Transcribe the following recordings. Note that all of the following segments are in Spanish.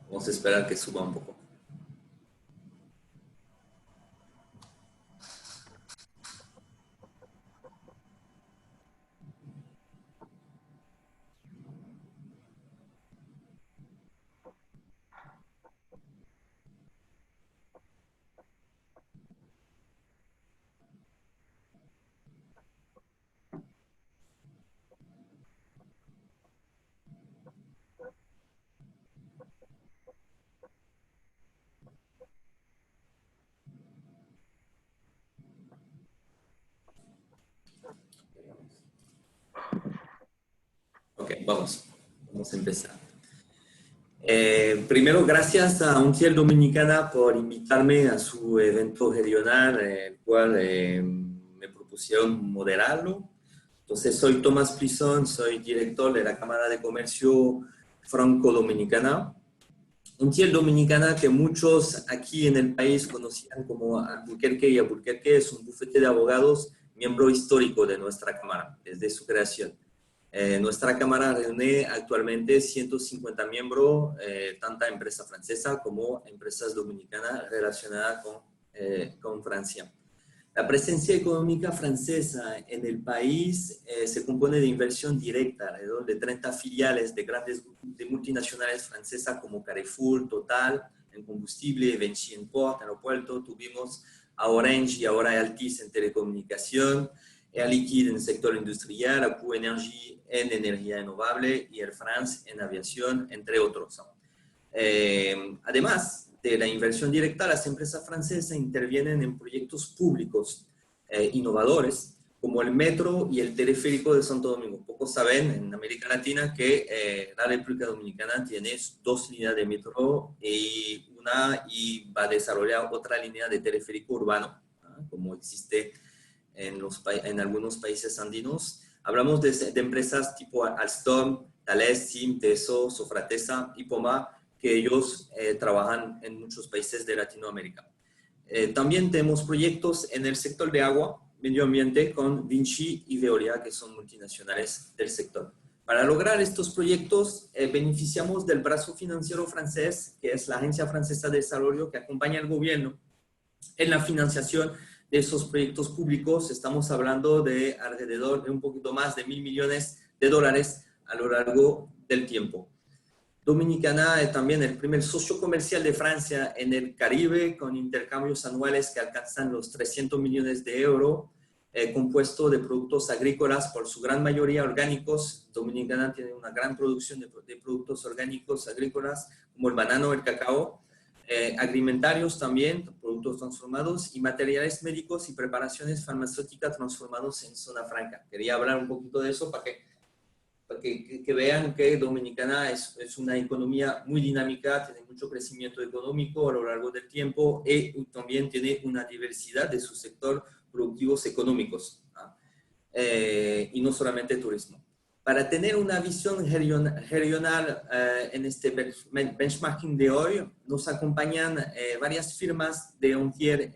Vamos a esperar que suba un poco. Ok, vamos a empezar. Primero, gracias a Untiel Dominicana por invitarme a su evento regional, el cual me propusieron moderarlo. Entonces, soy Tomás Prison, soy director de la Cámara de Comercio Franco-Dominicana. Untiel Dominicana, que muchos aquí en el país conocían como Albuquerque y Albuquerque, es un bufete de abogados, miembro histórico de nuestra Cámara, desde su creación. Nuestra Cámara reúne actualmente 150 miembros, tanto empresa francesa como empresas dominicanas relacionadas con Francia. La presencia económica francesa en el país se compone de inversión directa, alrededor de 30 filiales de multinacionales francesas como Carrefour, Total, en combustible, Vinci en port, aeropuerto, tuvimos a Orange y ahora a Altis en telecomunicación, Air Liquide en sector industrial, Apu Energy en energía renovable y Air France en aviación, entre otros. Además de la inversión directa, las empresas francesas intervienen en proyectos públicos innovadores, como el metro y el teleférico de Santo Domingo. Pocos saben en América Latina que la República Dominicana tiene 2 líneas de metro y va a desarrollar otra línea de teleférico urbano, ¿no? Como existe en algunos países andinos. Hablamos de empresas tipo Alstom, Thales, SIM, TESO, Sofratesa y Poma, que ellos trabajan en muchos países de Latinoamérica. También tenemos proyectos en el sector de agua, medio ambiente, con Vinci y Veolia, que son multinacionales del sector. Para lograr estos proyectos, beneficiamos del brazo financiero francés, que es la Agencia Francesa de Desarrollo, que acompaña al gobierno en la financiación de esos proyectos públicos. Estamos hablando de alrededor de un poquito más de $1.000 millones a lo largo del tiempo. Dominicana es también el primer socio comercial de Francia en el Caribe, con intercambios anuales que alcanzan los 300 millones de euros, compuesto de productos agrícolas, por su gran mayoría orgánicos. Dominicana tiene una gran producción de productos orgánicos agrícolas, como el banano, el cacao, alimentarios también, productos transformados, y materiales médicos y preparaciones farmacéuticas transformados en zona franca. Quería hablar un poquito de eso para que vean que Dominicana es una economía muy dinámica, tiene mucho crecimiento económico a lo largo del tiempo y también tiene una diversidad de su sector productivos económicos, ¿no? Y no solamente turismo. Para tener una visión regional en este benchmarking de hoy, nos acompañan varias firmas de Ontier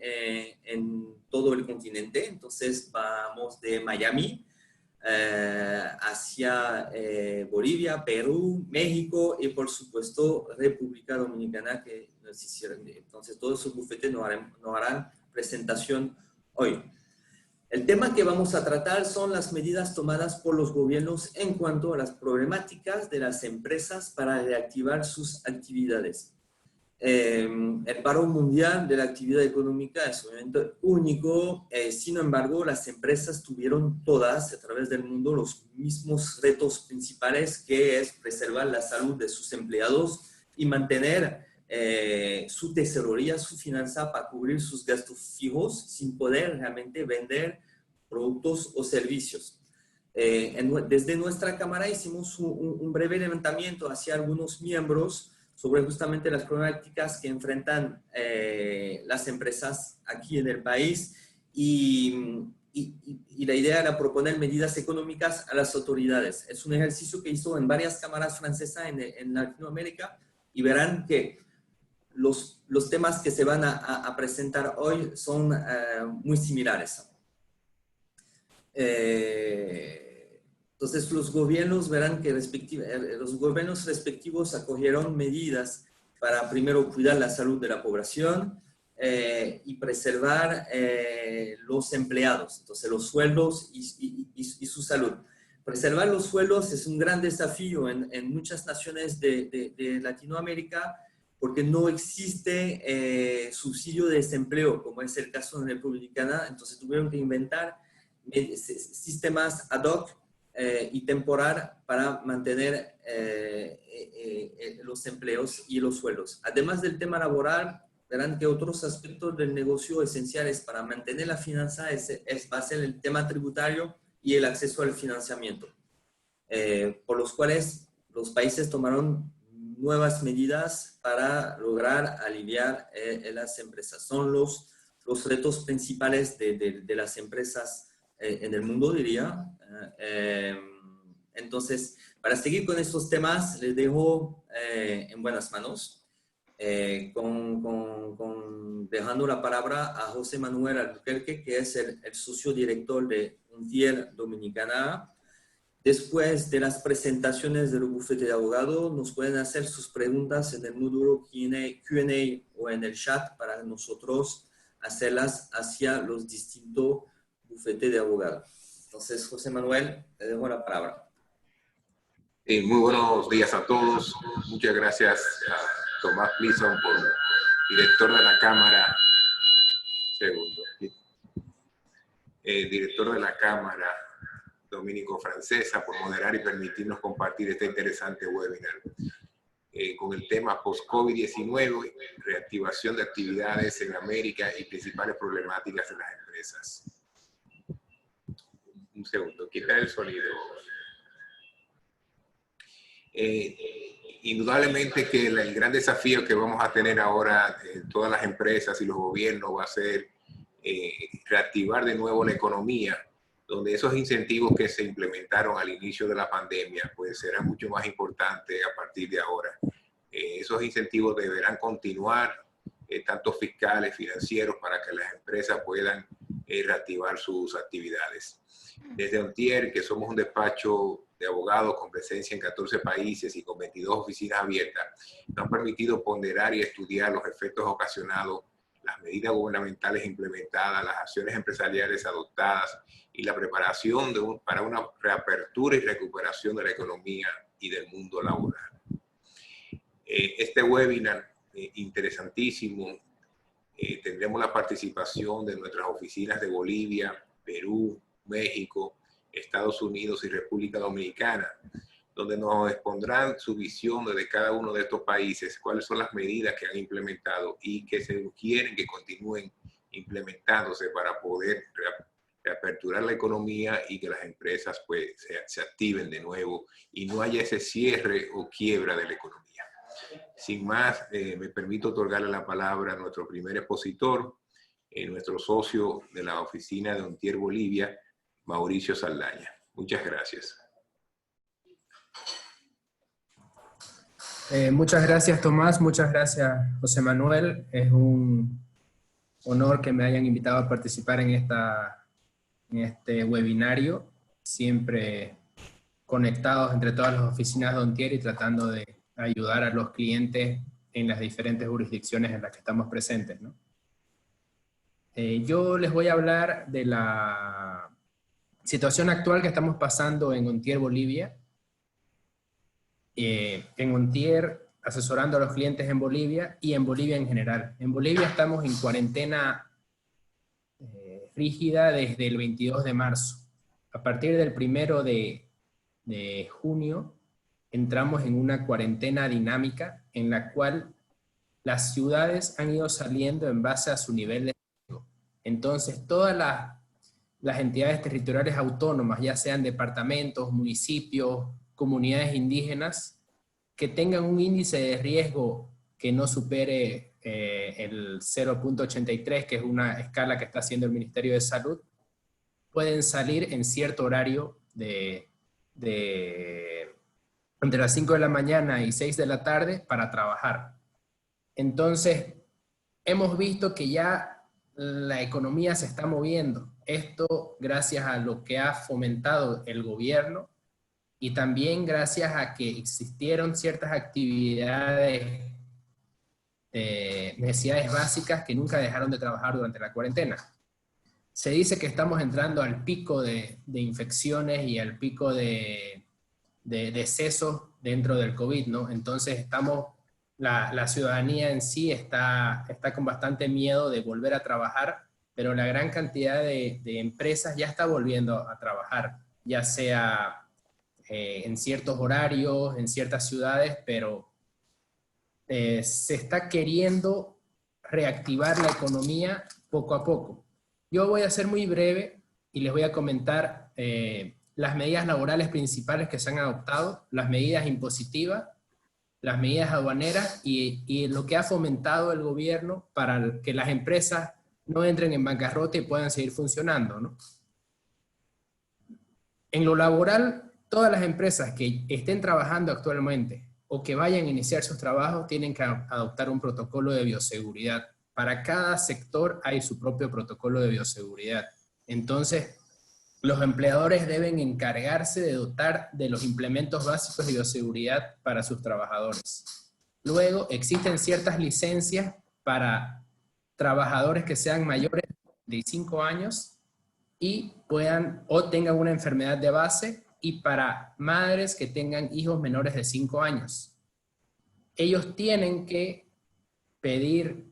en todo el continente. Entonces vamos de Miami hacia Bolivia, Perú, México y por supuesto República Dominicana, que nos hicieron. Entonces todos sus bufetes nos harán presentación hoy. El tema que vamos a tratar son las medidas tomadas por los gobiernos en cuanto a las problemáticas de las empresas para reactivar sus actividades. El paro mundial de la actividad económica es un evento único, sin embargo, las empresas tuvieron todas a través del mundo los mismos retos principales, que es preservar la salud de sus empleados y mantener su tesorería, su finanza para cubrir sus gastos fijos sin poder realmente vender productos o servicios. Desde nuestra cámara hicimos un breve levantamiento hacia algunos miembros sobre justamente las problemáticas que enfrentan las empresas aquí en el país y la idea era proponer medidas económicas a las autoridades. Es un ejercicio que hizo en varias cámaras francesas en Latinoamérica y verán que los temas que se van a presentar hoy son muy similares. Entonces los gobiernos verán que los gobiernos respectivos acogieron medidas para primero cuidar la salud de la población y preservar los empleados, entonces los sueldos y su salud. Preservar los sueldos es un gran desafío en muchas naciones de Latinoamérica, porque no existe subsidio de desempleo, como es el caso en República Dominicana. Entonces tuvieron que inventar sistemas ad hoc y temporal para mantener los empleos y los sueldos. Además del tema laboral, verán que otros aspectos del negocio esenciales para mantener la finanza va a ser el tema tributario y el acceso al financiamiento, por los cuales los países tomaron nuevas medidas para lograr aliviar las empresas. Son los retos principales de las empresas en el mundo, diría. Entonces, para seguir con estos temas, les dejo en buenas manos, dejando la palabra a José Manuel Albuquerque, que es el socio director de UNTIER Dominicana. Después de las presentaciones del bufete de abogados, nos pueden hacer sus preguntas en el módulo Q&A o en el chat para nosotros hacerlas hacia los distintos bufetes de abogados. Entonces, José Manuel, te dejo la palabra. Muy buenos días a todos. Muchas gracias a Tomás Gleason, director de la Cámara. Director de la Cámara Dominico-Francesa, por moderar y permitirnos compartir este interesante webinar con el tema post-COVID-19, reactivación de actividades en América y principales problemáticas de las empresas. Un segundo, quitar el sonido. Indudablemente que el gran desafío que vamos a tener ahora todas las empresas y los gobiernos va a ser reactivar de nuevo la economía, donde esos incentivos que se implementaron al inicio de la pandemia pues serán mucho más importantes a partir de ahora. Esos incentivos deberán continuar, tanto fiscales, financieros, para que las empresas puedan reactivar sus actividades. Desde UNTIER, que somos un despacho de abogados con presencia en 14 países y con 22 oficinas abiertas, nos han permitido ponderar y estudiar los efectos ocasionados, las medidas gubernamentales implementadas, las acciones empresariales adoptadas y la preparación para una reapertura y recuperación de la economía y del mundo laboral. Este webinar interesantísimo, tendremos la participación de nuestras oficinas de Bolivia, Perú, México, Estados Unidos y República Dominicana, donde nos expondrán su visión desde cada uno de estos países, cuáles son las medidas que han implementado y que se quieren que continúen implementándose para poder reaperturar la economía y que las empresas pues, se activen de nuevo y no haya ese cierre o quiebra de la economía. Sin más, me permito otorgarle la palabra a nuestro primer expositor, nuestro socio de la oficina de UNTIER Bolivia, Mauricio Saldaña. Muchas gracias. Muchas gracias, Tomás. Muchas gracias, José Manuel. Es un honor que me hayan invitado a participar en este webinario, siempre conectados entre todas las oficinas de UNTIER y tratando de ayudar a los clientes en las diferentes jurisdicciones en las que estamos presentes, ¿no? Yo les voy a hablar de la situación actual que estamos pasando en UNTIER Bolivia. En UNTIER asesorando a los clientes en Bolivia y en Bolivia en general. En Bolivia estamos en cuarentena rígida desde el 22 de marzo. A partir del 1 de junio entramos en una cuarentena dinámica en la cual las ciudades han ido saliendo en base a su nivel de riesgo. Entonces todas las entidades territoriales autónomas, ya sean departamentos, municipios, comunidades indígenas, que tengan un índice de riesgo que no supere el 0.83, que es una escala que está haciendo el Ministerio de Salud, pueden salir en cierto horario entre las 5 de la mañana y 6 de la tarde para trabajar. Entonces, hemos visto que ya la economía se está moviendo. Esto gracias a lo que ha fomentado el gobierno y también gracias a que existieron ciertas actividades necesidades básicas que nunca dejaron de trabajar durante la cuarentena. Se dice que estamos entrando al pico de infecciones y al pico de decesos dentro del COVID, ¿no? Entonces la ciudadanía en sí está con bastante miedo de volver a trabajar, pero la gran cantidad de empresas ya está volviendo a trabajar, ya sea en ciertos horarios, en ciertas ciudades, pero se está queriendo reactivar la economía poco a poco. Yo voy a ser muy breve y les voy a comentar las medidas laborales principales que se han adoptado, las medidas impositivas, las medidas aduaneras y lo que ha fomentado el gobierno para que las empresas no entren en bancarrota y puedan seguir funcionando, ¿no? En lo laboral, todas las empresas que estén trabajando actualmente o que vayan a iniciar sus trabajos tienen que adoptar un protocolo de bioseguridad. Para cada sector hay su propio protocolo de bioseguridad. Entonces, los empleadores deben encargarse de dotar de los implementos básicos de bioseguridad para sus trabajadores. Luego, existen ciertas licencias para trabajadores que sean mayores de 5 años y puedan o tengan una enfermedad de base, y para madres que tengan hijos menores de 5 años. Ellos tienen que pedir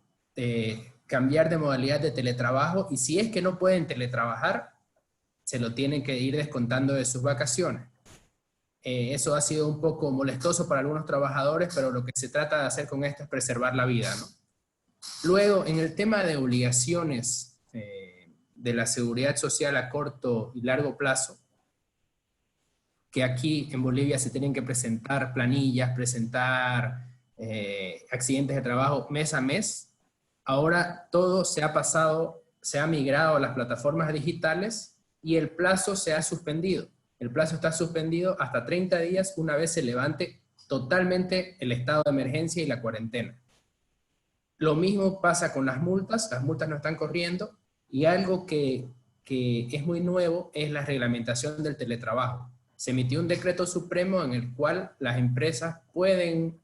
cambiar de modalidad de teletrabajo, y si es que no pueden teletrabajar, se lo tienen que ir descontando de sus vacaciones. Eso ha sido un poco molestoso para algunos trabajadores, pero lo que se trata de hacer con esto es preservar la vida, ¿no? Luego, en el tema de obligaciones de la seguridad social a corto y largo plazo, que aquí en Bolivia se tienen que presentar planillas, presentar accidentes de trabajo mes a mes, ahora todo se ha migrado a las plataformas digitales y el plazo se ha suspendido. El plazo está suspendido hasta 30 días una vez se levante totalmente el estado de emergencia y la cuarentena. Lo mismo pasa con las multas no están corriendo, y algo que es muy nuevo es la reglamentación del teletrabajo. Se emitió un decreto supremo en el cual las empresas pueden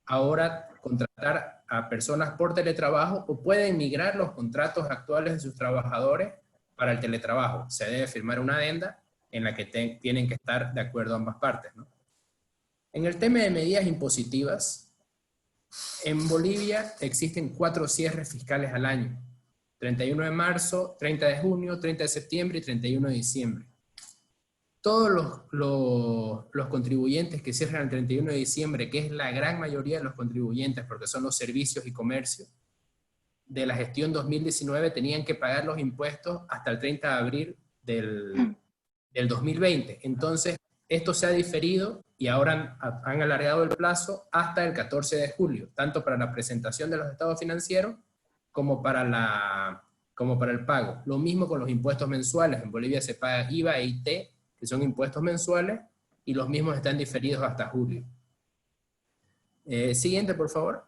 ahora contratar a personas por teletrabajo o pueden migrar los contratos actuales de sus trabajadores para el teletrabajo. Se debe firmar una adenda en la que tienen que estar de acuerdo ambas partes, ¿no? En el tema de medidas impositivas, en Bolivia existen 4 cierres fiscales al año: 31 de marzo, 30 de junio, 30 de septiembre y 31 de diciembre. Todos los contribuyentes que cierran el 31 de diciembre, que es la gran mayoría de los contribuyentes, porque son los servicios y comercio, de la gestión 2019 tenían que pagar los impuestos hasta el 30 de abril del 2020. Entonces, esto se ha diferido y ahora han alargado el plazo hasta el 14 de julio, tanto para la presentación de los estados financieros como para el pago. Lo mismo con los impuestos mensuales. En Bolivia se paga IVA e IT, que son impuestos mensuales, y los mismos están diferidos hasta julio. Siguiente, por favor.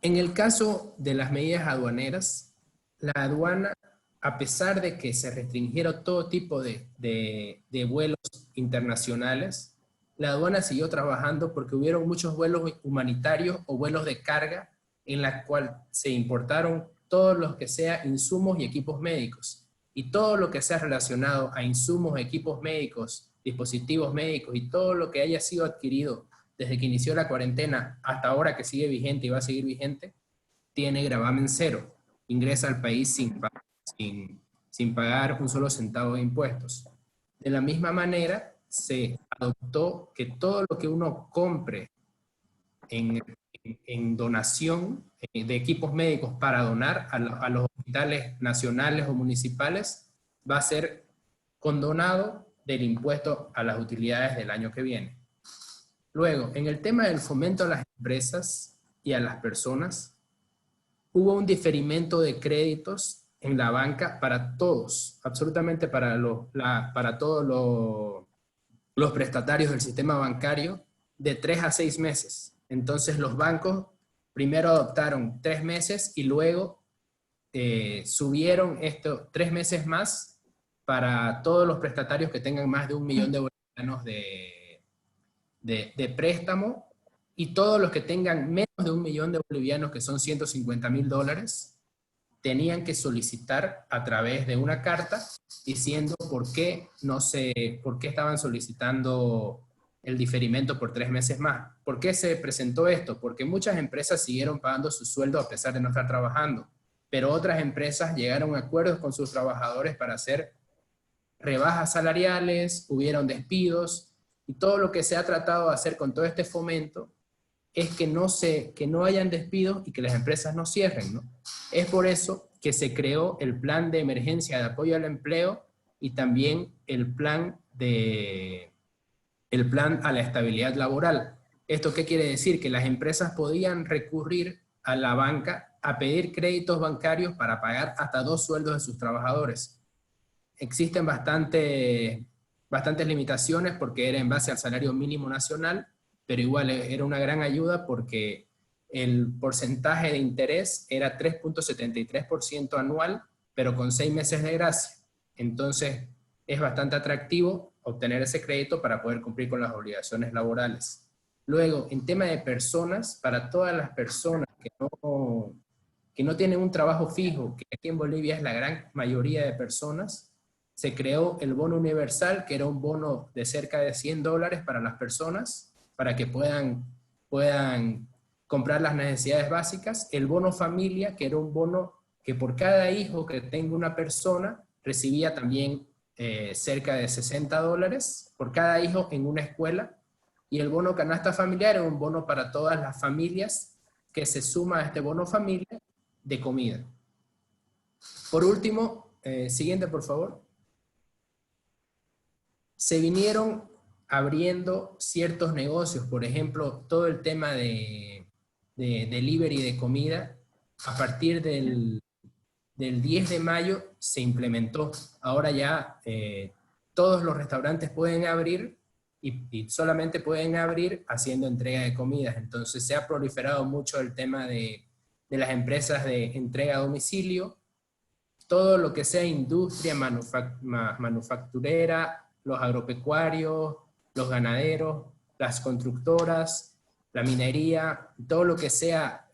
En el caso de las medidas aduaneras, la aduana, a pesar de que se restringieron todo tipo de vuelos internacionales, la aduana siguió trabajando porque hubieron muchos vuelos humanitarios o vuelos de carga en la cual se importaron todos los que sean insumos y equipos médicos. Y todo lo que sea relacionado a insumos, equipos médicos, dispositivos médicos y todo lo que haya sido adquirido desde que inició la cuarentena hasta ahora, que sigue vigente y va a seguir vigente, tiene gravamen cero. Ingresa al país sin pagar un solo centavo de impuestos. De la misma manera, se adoptó que todo lo que uno compre en donación de equipos médicos para donar a los hospitales nacionales o municipales va a ser condonado del impuesto a las utilidades del año que viene. Luego, en el tema del fomento a las empresas y a las personas, hubo un diferimiento de créditos en la banca para todos, absolutamente para todos los prestatarios del sistema bancario, de 3 a 6 meses. Entonces los bancos primero adoptaron 3 meses y luego subieron esto 3 meses más para todos los prestatarios que tengan más de 1 millón de bolivianos de préstamo y todos los que tengan menos de 1 millón de bolivianos, que son $150.000, tenían que solicitar a través de una carta diciendo por qué estaban solicitando el diferimiento por 3 meses más. ¿Por qué se presentó esto? Porque muchas empresas siguieron pagando su sueldo a pesar de no estar trabajando, pero otras empresas llegaron a acuerdos con sus trabajadores para hacer rebajas salariales, hubieron despidos, y todo lo que se ha tratado de hacer con todo este fomento es que no hayan despidos y que las empresas no cierren, ¿no? Es por eso que se creó el plan de emergencia de apoyo al empleo y también el plan a la estabilidad laboral. ¿Esto qué quiere decir? Que las empresas podían recurrir a la banca a pedir créditos bancarios para pagar hasta 2 sueldos de sus trabajadores. Existen bastantes limitaciones porque era en base al salario mínimo nacional, pero igual era una gran ayuda porque el porcentaje de interés era 3.73% anual, pero con 6 meses de gracia. Entonces es bastante atractivo obtener ese crédito para poder cumplir con las obligaciones laborales. Luego, en tema de personas, para todas las personas que no tienen un trabajo fijo, que aquí en Bolivia es la gran mayoría de personas, se creó el bono universal, que era un bono de cerca de $100 para las personas, para que puedan comprar las necesidades básicas. El bono familia, que era un bono que por cada hijo que tenga una persona, recibía también cerca de $60 por cada hijo en una escuela. Y el bono canasta familiar era un bono para todas las familias que se suma a este bono familia de comida. Por último, siguiente por favor. Se vinieron abriendo ciertos negocios, por ejemplo, todo el tema de delivery de comida, a partir del 10 de mayo se implementó. Ahora ya todos los restaurantes pueden abrir y solamente pueden abrir haciendo entrega de comidas. Entonces se ha proliferado mucho el tema de las empresas de entrega a domicilio, todo lo que sea industria manufacturera, los agropecuarios, los ganaderos, las constructoras, la minería, todo lo que sea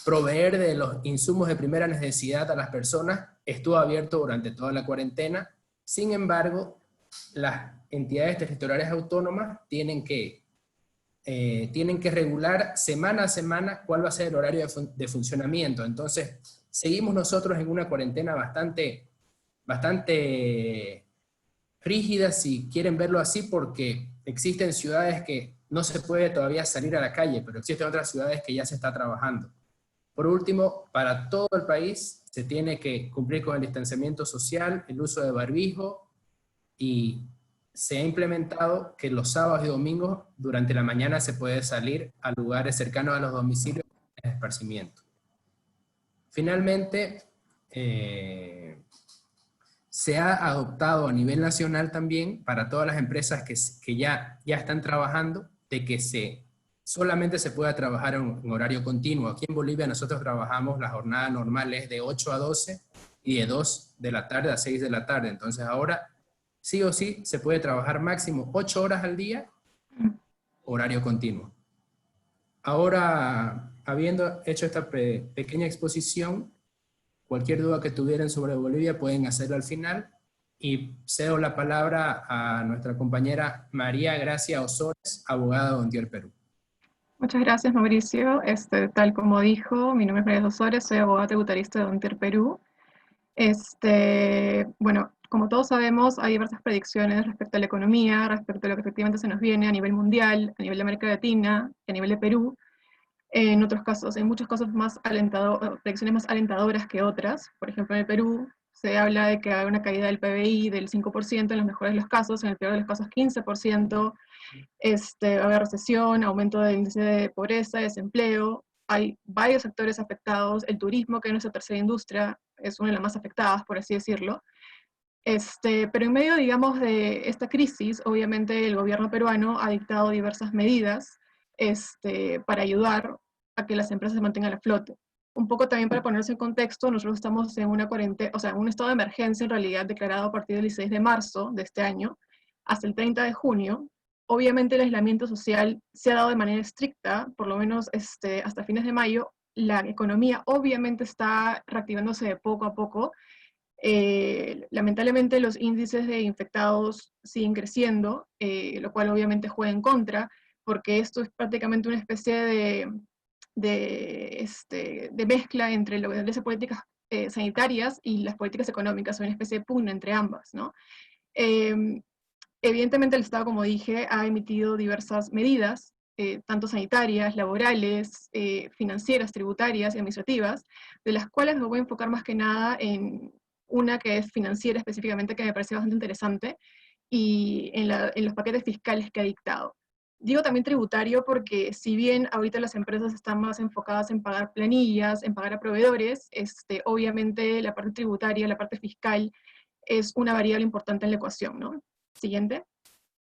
proveer de los insumos de primera necesidad a las personas, estuvo abierto durante toda la cuarentena. Sin embargo, las entidades territoriales autónomas tienen que regular semana a semana cuál va a ser el horario de funcionamiento. Entonces, seguimos nosotros en una cuarentena bastante rígida, si quieren verlo así, porque existen ciudades que no se puede todavía salir a la calle, pero existen otras ciudades que ya se está trabajando. Por último, para todo el país se tiene que cumplir con el distanciamiento social, el uso de barbijo, y se ha implementado que los sábados y domingos durante la mañana se puede salir a lugares cercanos a los domicilios de esparcimiento. Finalmente, se ha adoptado a nivel nacional también para todas las empresas que ya están trabajando, de que solamente se pueda trabajar en horario continuo. Aquí en Bolivia nosotros trabajamos, la jornada normal es de 8 a 12 y de 2 de la tarde a 6 de la tarde. Entonces ahora sí o sí se puede trabajar máximo 8 horas al día, horario continuo. Ahora, habiendo hecho esta pequeña exposición, cualquier duda que tuvieran sobre Bolivia pueden hacerlo al final, y cedo la palabra a nuestra compañera María Gracia Osores, abogada de Ontier, Perú. Muchas gracias, Mauricio. Tal como dijo, mi nombre es María Osores, soy abogada tributarista de Ontier, Perú. Bueno, como todos sabemos, hay diversas predicciones respecto a la economía, respecto a lo que efectivamente se nos viene a nivel mundial, a nivel de América Latina, a nivel de Perú. En muchos casos predicciones más alentadoras que otras. Por ejemplo, en el Perú se habla de que hay una caída del PBI del 5%, en los mejores de los casos, en el peor de los casos 15%, va a haber recesión, aumento del índice de pobreza, desempleo. Hay varios sectores afectados, el turismo, que es nuestra tercera industria, es una de las más afectadas, por así decirlo. Pero en medio, digamos, de esta crisis, obviamente el gobierno peruano ha dictado diversas medidas para ayudar a que las empresas se mantengan a flote. Un poco también para ponerse en contexto, nosotros estamos en una cuarentena, o sea, en un estado de emergencia en realidad declarado a partir del 16 de marzo de este año hasta el 30 de junio, obviamente el aislamiento social se ha dado de manera estricta, por lo menos hasta fines de mayo. La economía obviamente está reactivándose de poco a poco. Lamentablemente los índices de infectados siguen creciendo, lo cual obviamente juega en contra, porque esto es prácticamente una especie de mezcla entre lo que son políticas sanitarias y las políticas económicas, una especie de pugna entre ambas, ¿no? Evidentemente el Estado, como dije, ha emitido diversas medidas, tanto sanitarias, laborales, financieras, tributarias y administrativas, de las cuales me voy a enfocar más que nada en una que es financiera específicamente, que me parece bastante interesante, y en los paquetes fiscales que ha dictado. Digo también tributario porque si bien ahorita las empresas están más enfocadas en pagar planillas, en pagar a proveedores, obviamente la parte tributaria, la parte fiscal, es una variable importante en la ecuación, ¿no? Siguiente.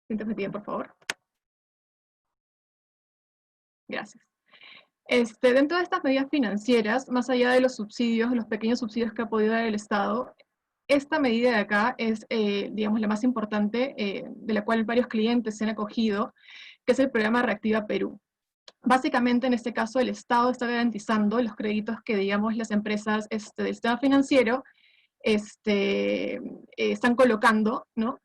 Siguiente diapositiva, por favor. Gracias. Dentro de estas medidas financieras, más allá de los subsidios, los pequeños subsidios que ha podido dar el Estado, esta medida de acá es, digamos, la más importante, de la cual varios clientes se han acogido, que es el programa Reactiva Perú. Básicamente, en este caso, el Estado está garantizando los créditos que, digamos, las empresas del sistema financiero están colocando, ¿no?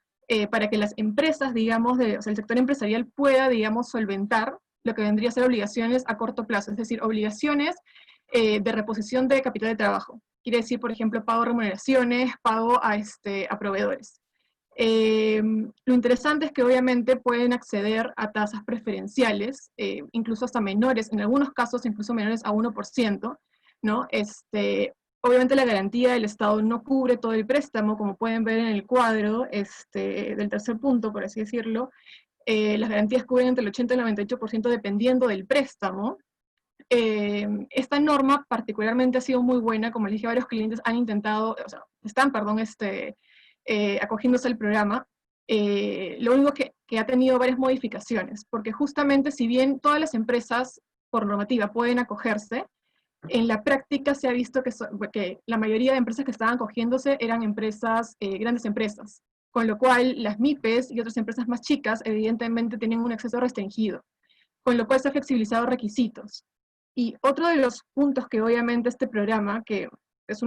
Para que las empresas, digamos, o sea, el sector empresarial pueda, digamos, solventar lo que vendría a ser obligaciones a corto plazo, es decir, obligaciones de reposición de capital de trabajo. Quiere decir, por ejemplo, pago de remuneraciones, pago a proveedores. Lo interesante es que obviamente pueden acceder a tasas preferenciales, incluso hasta menores, en algunos casos incluso menores a 1%, ¿no? Obviamente la garantía del Estado no cubre todo el préstamo, como pueden ver en el cuadro del tercer punto, por así decirlo. Las garantías cubren entre el 80 y el 98% dependiendo del préstamo. Esta norma particularmente ha sido muy buena, como les dije, varios clientes han intentado, o sea, están, perdón, acogiéndose al programa. Lo único que ha tenido varias modificaciones, porque justamente si bien todas las empresas por normativa pueden acogerse, en la práctica se ha visto que la mayoría de empresas que estaban acogiéndose eran empresas, grandes empresas, con lo cual las MIPES y otras empresas más chicas evidentemente tienen un acceso restringido, con lo cual se han flexibilizado requisitos. Y otro de los puntos que obviamente este programa, que es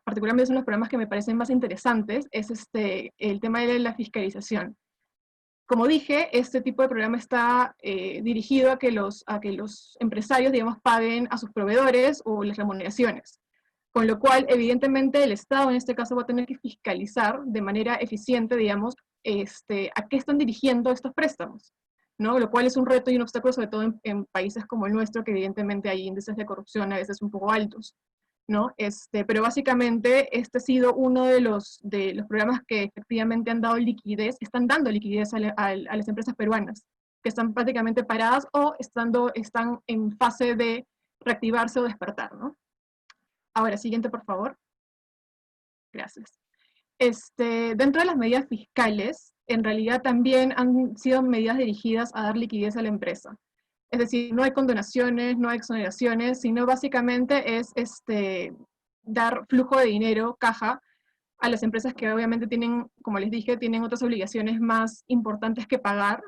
particularmente es uno de los programas que me parecen más interesantes, es el tema de la fiscalización. Como dije, este tipo de programa está dirigido a que los empresarios, digamos, paguen a sus proveedores o las remuneraciones. Con lo cual, evidentemente, el Estado en este caso va a tener que fiscalizar de manera eficiente, digamos, a qué están dirigiendo estos préstamos, ¿no? Lo cual es un reto y un obstáculo, sobre todo en países como el nuestro, que evidentemente hay índices de corrupción a veces un poco altos, ¿no? Pero básicamente este ha sido uno de los programas que efectivamente han dado liquidez, están dando liquidez a las empresas peruanas, que están prácticamente paradas o están en fase de reactivarse o despertar, ¿no? Ahora, siguiente, por favor. Gracias. Dentro de las medidas fiscales, en realidad también han sido medidas dirigidas a dar liquidez a la empresa. Es decir, no hay condonaciones, no hay exoneraciones, sino básicamente es dar flujo de dinero, caja, a las empresas que obviamente tienen, como les dije, tienen otras obligaciones más importantes que pagar.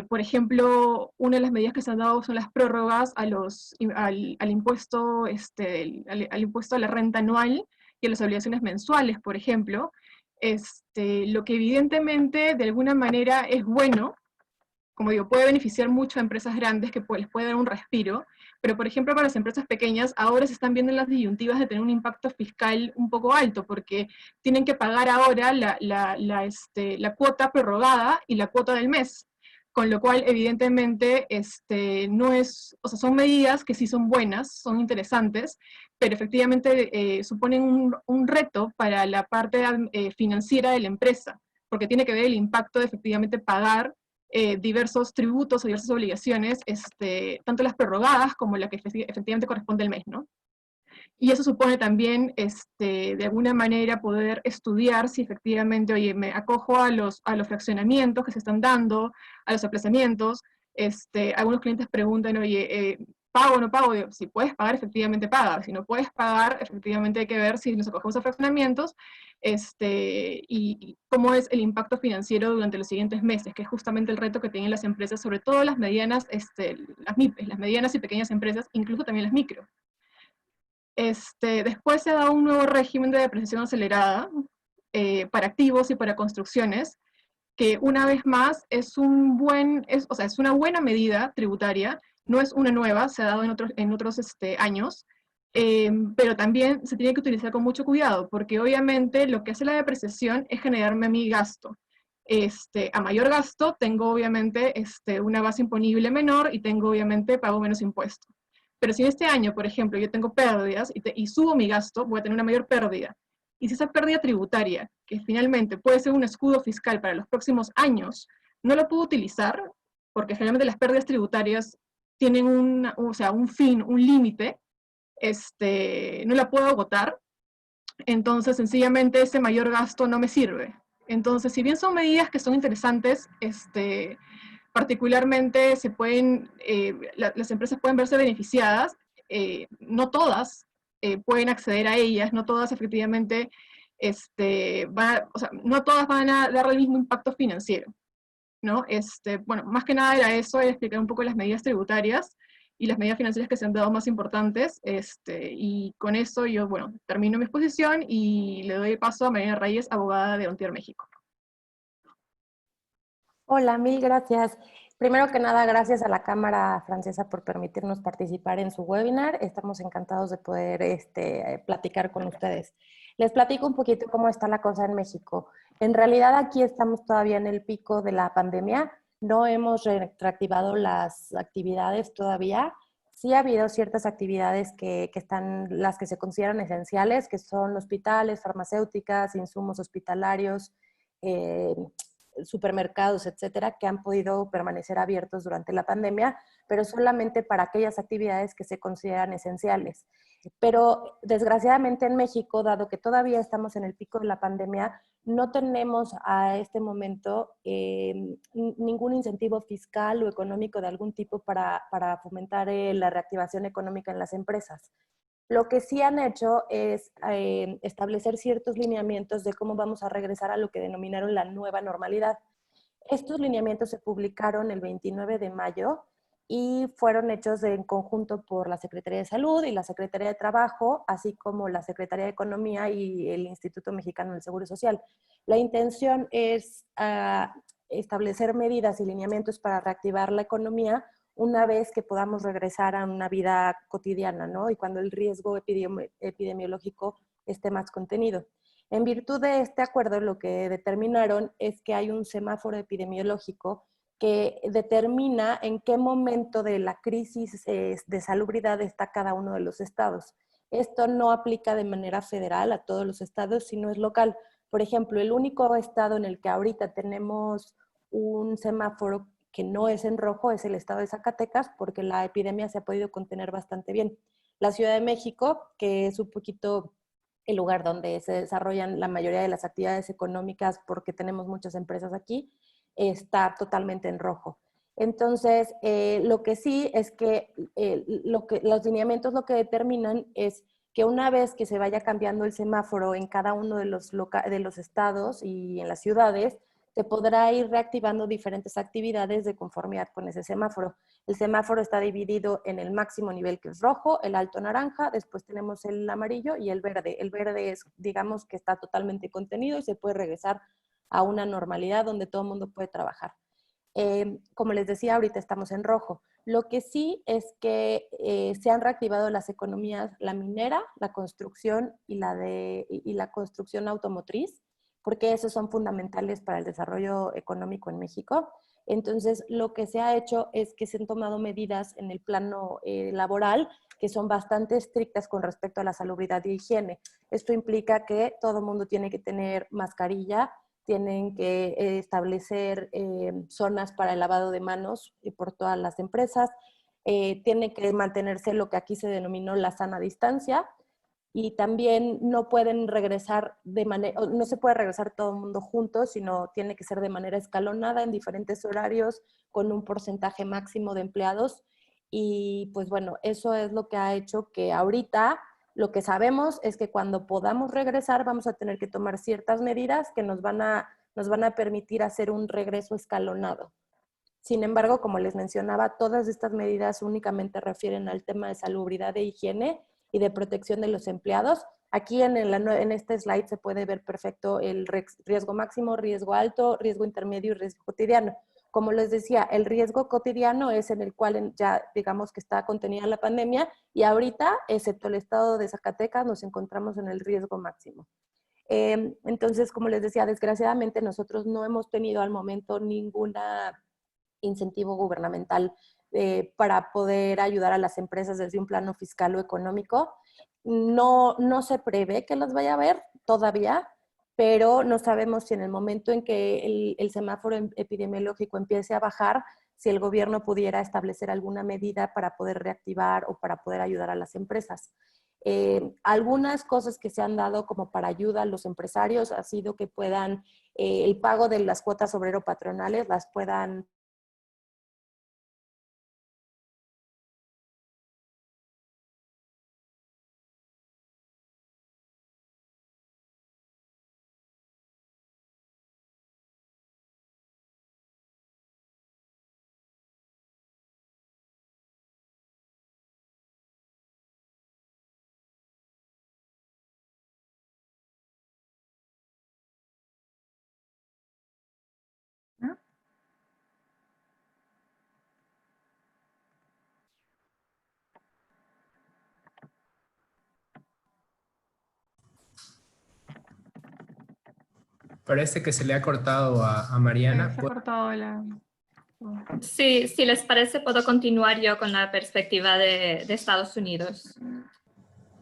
Por ejemplo, una de las medidas que se han dado son las prórrogas al impuesto, al impuesto a la renta anual y a las obligaciones mensuales, por ejemplo. Lo que evidentemente de alguna manera es bueno, como digo, puede beneficiar mucho a empresas grandes que les puede dar un respiro, pero por ejemplo para las empresas pequeñas ahora se están viendo las disyuntivas de tener un impacto fiscal un poco alto, porque tienen que pagar ahora la cuota prorrogada y la cuota del mes, con lo cual evidentemente no es, o sea, son medidas que sí son buenas, son interesantes, pero efectivamente suponen un reto para la parte financiera de la empresa, porque tiene que ver el impacto de efectivamente pagar diversos tributos o diversas obligaciones, tanto las prorrogadas como la que efectivamente corresponde al mes, ¿no? Y eso supone también, de alguna manera, poder estudiar si efectivamente, oye, me acojo a los fraccionamientos que se están dando, a los aplazamientos. Algunos clientes preguntan, oye, ¿pago o no pago? Si puedes pagar, efectivamente paga. Si no puedes pagar, efectivamente hay que ver si nos acogemos a fraccionamientos y cómo es el impacto financiero durante los siguientes meses, que es justamente el reto que tienen las empresas, sobre todo las medianas, las MIPES, las medianas y pequeñas empresas, incluso también las micro. Después se ha dado un nuevo régimen de depreciación acelerada para activos y para construcciones, que una vez más es una buena medida tributaria, no es una nueva, se ha dado en otros años, pero también se tiene que utilizar con mucho cuidado, porque obviamente lo que hace la depreciación es generarme a mi gasto. A mayor gasto tengo obviamente una base imponible menor y tengo obviamente pago menos impuestos. Pero si en este año, por ejemplo, yo tengo pérdidas y subo mi gasto, voy a tener una mayor pérdida. Y si esa pérdida tributaria, que finalmente puede ser un escudo fiscal para los próximos años, no lo puedo utilizar, porque generalmente las pérdidas tributarias tienen un fin, un límite, no la puedo agotar, entonces sencillamente ese mayor gasto no me sirve. Entonces, si bien son medidas que son interesantes, particularmente las empresas pueden verse beneficiadas, no todas pueden acceder a ellas, no todas efectivamente, no todas van a dar el mismo impacto financiero, ¿no? Bueno, más que nada era eso, era explicar un poco las medidas tributarias y las medidas financieras que se han dado más importantes, y con eso yo, bueno, termino mi exposición y le doy paso a Mariana Reyes, abogada de Ontier México. Hola, mil gracias. Primero que nada, gracias a la Cámara Francesa por permitirnos participar en su webinar. Estamos encantados de poder platicar con ustedes. Les platico un poquito cómo está la cosa en México. En realidad aquí estamos todavía en el pico de la pandemia. No hemos reactivado las actividades todavía. Sí ha habido ciertas actividades que están, las que se consideran esenciales, que son hospitales, farmacéuticas, insumos hospitalarios, supermercados, etcétera, que han podido permanecer abiertos durante la pandemia, pero solamente para aquellas actividades que se consideran esenciales. Pero desgraciadamente en México, dado que todavía estamos en el pico de la pandemia, no tenemos a este momento ningún incentivo fiscal o económico de algún tipo para fomentar la reactivación económica en las empresas. Lo que sí han hecho es establecer ciertos lineamientos de cómo vamos a regresar a lo que denominaron la nueva normalidad. Estos lineamientos se publicaron el 29 de mayo y fueron hechos en conjunto por la Secretaría de Salud y la Secretaría de Trabajo, así como la Secretaría de Economía y el Instituto Mexicano del Seguro Social. La intención es establecer medidas y lineamientos para reactivar la economía una vez que podamos regresar a una vida cotidiana, ¿no? Y cuando el riesgo epidemiológico esté más contenido. En virtud de este acuerdo, lo que determinaron es que hay un semáforo epidemiológico que determina en qué momento de la crisis de salubridad está cada uno de los estados. Esto no aplica de manera federal a todos los estados, sino es local. Por ejemplo, el único estado en el que ahorita tenemos un semáforo que no es en rojo es el estado de Zacatecas, porque la epidemia se ha podido contener bastante bien. La Ciudad de México, que es un poquito el lugar donde se desarrollan la mayoría de las actividades económicas, porque tenemos muchas empresas aquí, está totalmente en rojo. Entonces, lo que sí es que, los lineamientos lo que determinan es que una vez que se vaya cambiando el semáforo en cada uno de los estados y en las ciudades, se podrá ir reactivando diferentes actividades de conformidad con ese semáforo. El semáforo está dividido en el máximo nivel, que es rojo, el alto naranja, después tenemos el amarillo y el verde. El verde es, digamos, que está totalmente contenido y se puede regresar a una normalidad donde todo el mundo puede trabajar. Como les decía, ahorita estamos en rojo. Lo que sí es que se han reactivado las economías, la minera, la construcción y la construcción automotriz, porque esos son fundamentales para el desarrollo económico en México. Entonces, lo que se ha hecho es que se han tomado medidas en el plano laboral que son bastante estrictas con respecto a la salubridad y higiene. Esto implica que todo el mundo tiene que tener mascarilla, tienen que establecer zonas para el lavado de manos por todas las empresas, tiene que mantenerse lo que aquí se denominó la sana distancia, y también no pueden regresar no se puede regresar todo el mundo juntos, sino tiene que ser de manera escalonada en diferentes horarios con un porcentaje máximo de empleados. Y pues bueno, eso es lo que ha hecho que ahorita lo que sabemos es que cuando podamos regresar vamos a tener que tomar ciertas medidas que nos van a permitir hacer un regreso escalonado. Sin embargo, como les mencionaba, todas estas medidas únicamente refieren al tema de salubridad e higiene y de protección de los empleados. Aquí en este slide se puede ver perfecto el riesgo máximo, riesgo alto, riesgo intermedio y riesgo cotidiano. Como les decía, el riesgo cotidiano es en el cual ya digamos que está contenida la pandemia y ahorita, excepto el estado de Zacatecas, nos encontramos en el riesgo máximo. Entonces, como les decía, desgraciadamente nosotros no hemos tenido al momento ningún incentivo gubernamental para poder ayudar a las empresas desde un plano fiscal o económico. No se prevé que los vaya a haber todavía, pero no sabemos si en el momento en que el semáforo epidemiológico empiece a bajar, si el gobierno pudiera establecer alguna medida para poder reactivar o para poder ayudar a las empresas. Algunas cosas que se han dado como para ayuda a los empresarios ha sido que puedan, el pago de las cuotas obrero-patronales las puedan Parece que se le ha cortado a Mariana. Se ha cortado la... Sí, si les parece, puedo continuar yo con la perspectiva de Estados Unidos.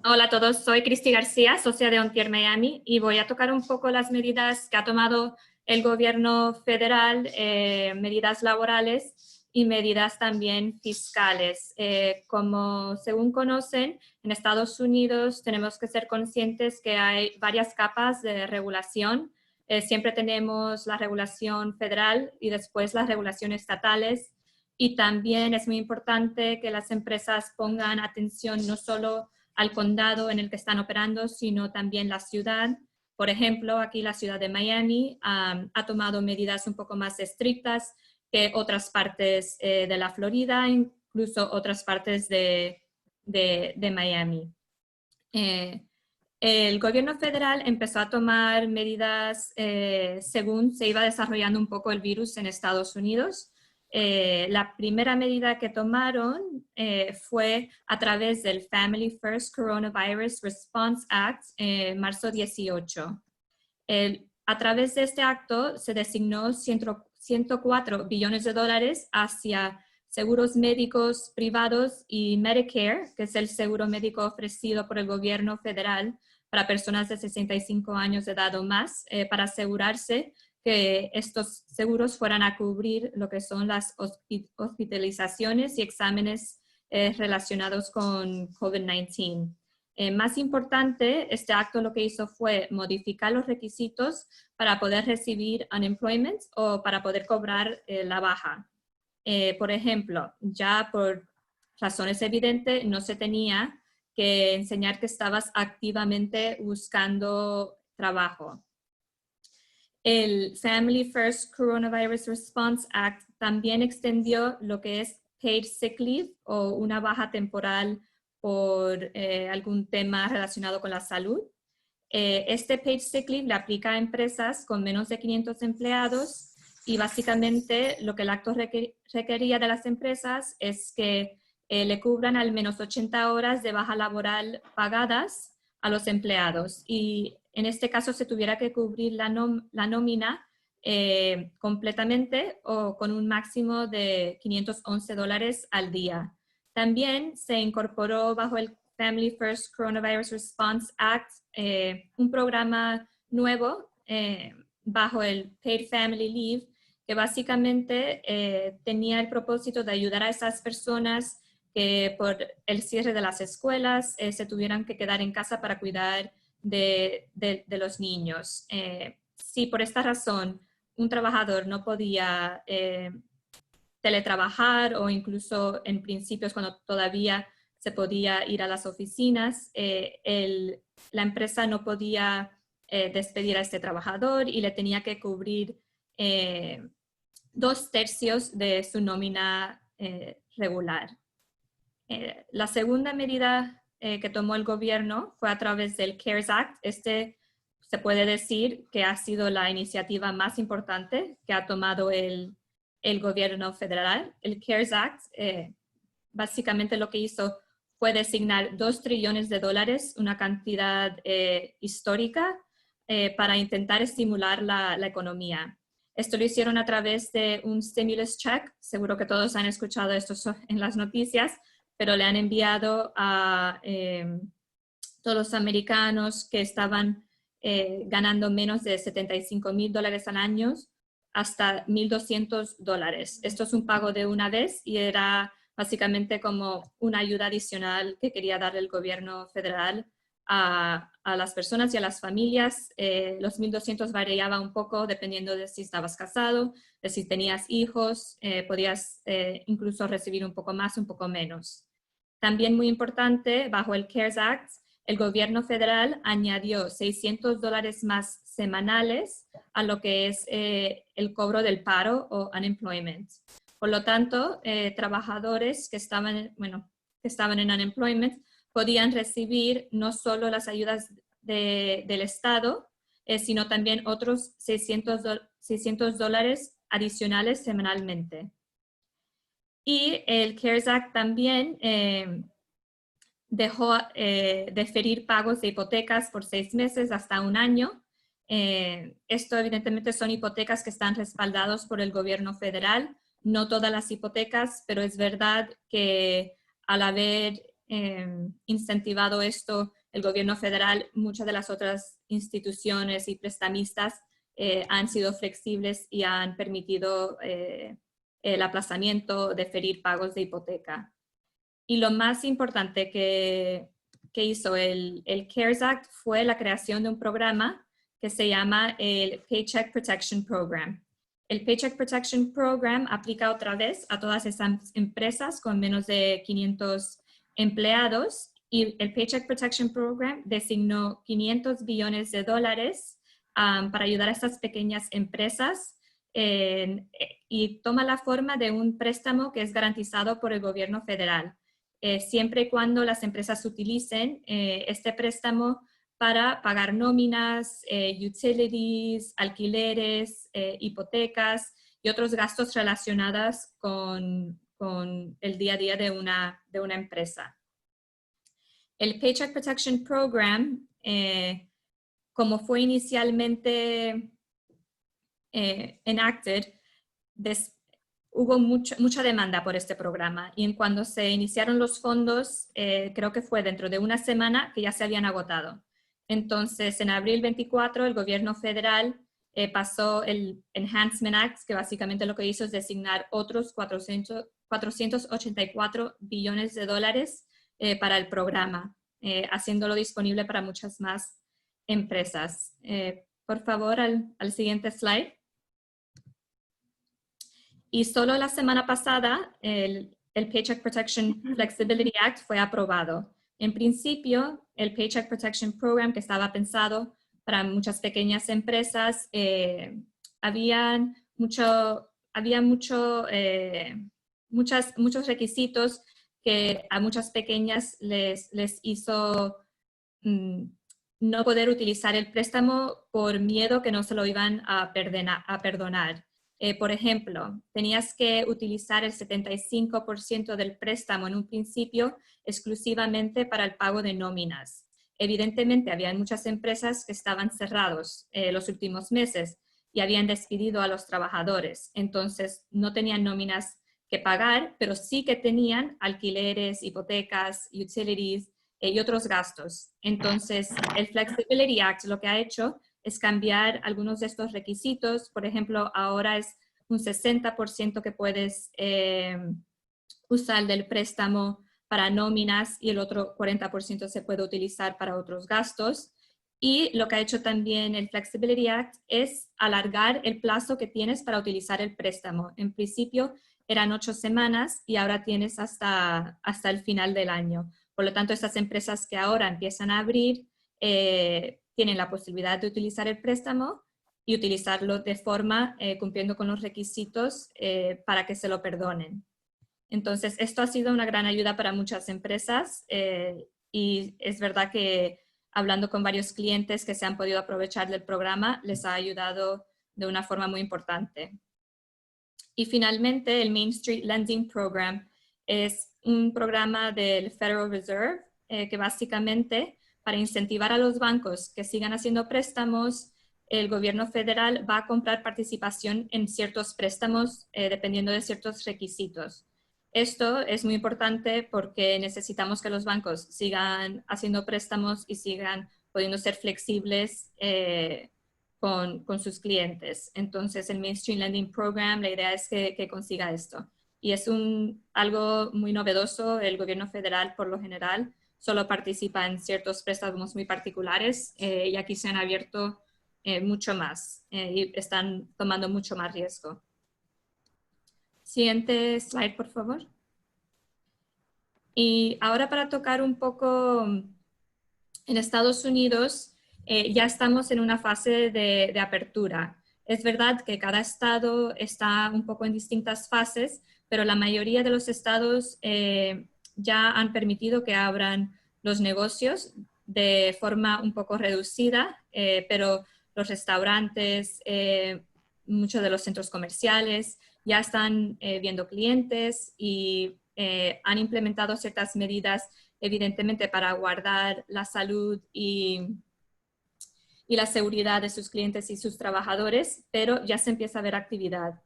Hola a todos, soy Cristi García, socia de Ontier Miami, y voy a tocar un poco las medidas que ha tomado el gobierno federal, medidas laborales y medidas también fiscales. Como según conocen, en Estados Unidos tenemos que ser conscientes que hay varias capas de regulación. Siempre tenemos la regulación federal y después las regulaciones estatales. Y también es muy importante que las empresas pongan atención no solo al condado en el que están operando, sino también la ciudad. Por ejemplo, aquí la ciudad de Miami ha tomado medidas un poco más estrictas que otras partes de la Florida, incluso otras partes de Miami. El gobierno federal empezó a tomar medidas según se iba desarrollando un poco el virus en Estados Unidos. La primera medida que tomaron fue a través del Family First Coronavirus Response Act, marzo 18. A través de este acto se designó 104 billones de dólares hacia seguros médicos privados y Medicare, que es el seguro médico ofrecido por el gobierno federal para personas de 65 años de edad o más, para asegurarse que estos seguros fueran a cubrir lo que son las hospitalizaciones y exámenes relacionados con COVID-19. Más importante, este acto lo que hizo fue modificar los requisitos para poder recibir unemployment o para poder cobrar la baja. Por ejemplo, ya por razones evidentes no se tenía que enseñar que estabas activamente buscando trabajo. El Family First Coronavirus Response Act también extendió lo que es paid sick leave o una baja temporal por algún tema relacionado con la salud. Este paid sick leave le aplica a empresas con menos de 500 empleados y básicamente lo que el acto requería de las empresas es que le cubran al menos 80 horas de baja laboral pagadas a los empleados y en este caso se tuviera que cubrir la nómina completamente o con un máximo de $511 al día. También se incorporó bajo el Family First Coronavirus Response Act un programa nuevo bajo el Paid Family Leave que básicamente tenía el propósito de ayudar a esas personas que por el cierre de las escuelas se tuvieran que quedar en casa para cuidar de los niños. Si por esta razón un trabajador no podía teletrabajar o incluso en principios cuando todavía se podía ir a las oficinas, la empresa no podía despedir a este trabajador y le tenía que cubrir 2/3 de su nómina regular. La segunda medida que tomó el gobierno fue a través del CARES Act. Se puede decir que ha sido la iniciativa más importante que ha tomado el gobierno federal. El CARES Act básicamente lo que hizo fue designar $2 trillones, una cantidad histórica, para intentar estimular la economía. Esto lo hicieron a través de un stimulus check. Seguro que todos han escuchado esto en las noticias, pero le han enviado a todos los americanos que estaban ganando menos de $75,000 al año hasta $1,200. Esto es un pago de una vez y era básicamente como una ayuda adicional que quería dar el gobierno federal a las personas y a las familias. Los 1,200 variaba un poco dependiendo de si estabas casado, de si tenías hijos, podías incluso recibir un poco más, un poco menos. También muy importante, bajo el CARES Act, el gobierno federal añadió $600 más semanales a lo que es el cobro del paro o unemployment. Por lo tanto, trabajadores que estaban en unemployment podían recibir no solo las ayudas del Estado, sino también otros $600 adicionales semanalmente. Y el CARES Act también dejó deferir pagos de hipotecas por 6 meses hasta 1 año. Esto evidentemente son hipotecas que están respaldadas por el gobierno federal. No todas las hipotecas, pero es verdad que al haber incentivado esto el gobierno federal, muchas de las otras instituciones y prestamistas han sido flexibles y han permitido el aplazamiento, deferir pagos de hipoteca. Y lo más importante que hizo el CARES Act fue la creación de un programa que se llama el Paycheck Protection Program. El Paycheck Protection Program aplica otra vez a todas esas empresas con menos de 500 empleados y el Paycheck Protection Program designó $500 billones para ayudar a estas pequeñas empresas y toma la forma de un préstamo que es garantizado por el gobierno federal. Siempre y cuando las empresas utilicen este préstamo para pagar nóminas, utilities, alquileres, hipotecas y otros gastos relacionados con el día a día de una empresa. El Paycheck Protection Program, como fue inicialmente enacted, hubo mucha demanda por este programa y cuando se iniciaron los fondos, creo que fue dentro de 1 semana que ya se habían agotado. Entonces, en abril 24, el gobierno federal pasó el Enhancement Act, que básicamente lo que hizo es designar otros 484 billones de dólares para el programa, haciéndolo disponible para muchas más empresas. Por favor, al siguiente slide. Y solo la semana pasada, el Paycheck Protection Flexibility Act fue aprobado. En principio, el Paycheck Protection Program, que estaba pensado para muchas pequeñas empresas, había muchos requisitos que a muchas pequeñas les hizo no poder utilizar el préstamo por miedo que no se lo iban a perdonar. Por ejemplo, tenías que utilizar el 75% del préstamo en un principio exclusivamente para el pago de nóminas. Evidentemente, había muchas empresas que estaban cerrados los últimos meses y habían despedido a los trabajadores. Entonces, no tenían nóminas que pagar, pero sí que tenían alquileres, hipotecas, utilities y otros gastos. Entonces, el Flexibility Act lo que ha hecho es cambiar algunos de estos requisitos. Por ejemplo, ahora es un 60% que puedes usar del préstamo para nóminas y el otro 40% se puede utilizar para otros gastos. Y lo que ha hecho también el Flexibility Act es alargar el plazo que tienes para utilizar el préstamo. En principio, eran 8 semanas y ahora tienes hasta el final del año. Por lo tanto, estas empresas que ahora empiezan a abrir tienen la posibilidad de utilizar el préstamo y utilizarlo de forma cumpliendo con los requisitos para que se lo perdonen. Entonces, esto ha sido una gran ayuda para muchas empresas y es verdad que hablando con varios clientes que se han podido aprovechar del programa, les ha ayudado de una forma muy importante. Y finalmente, el Main Street Lending Program es un programa del Federal Reserve que básicamente para incentivar a los bancos que sigan haciendo préstamos, el gobierno federal va a comprar participación en ciertos préstamos dependiendo de ciertos requisitos. Esto es muy importante porque necesitamos que los bancos sigan haciendo préstamos y sigan pudiendo ser flexibles con sus clientes. Entonces, el Main Street Lending Program, la idea es que consiga esto. Y es algo muy novedoso. El gobierno federal, por lo general, solo participa en ciertos préstamos muy particulares y aquí se han abierto mucho más y están tomando mucho más riesgo. Siguiente slide, por favor. Y ahora para tocar un poco en Estados Unidos, ya estamos en una fase de apertura. Es verdad que cada estado está un poco en distintas fases, pero la mayoría de los estados ya han permitido que abran los negocios de forma un poco reducida, pero los restaurantes, muchos de los centros comerciales ya están viendo clientes y han implementado ciertas medidas evidentemente para guardar la salud y la seguridad de sus clientes y sus trabajadores, pero ya se empieza a ver actividad.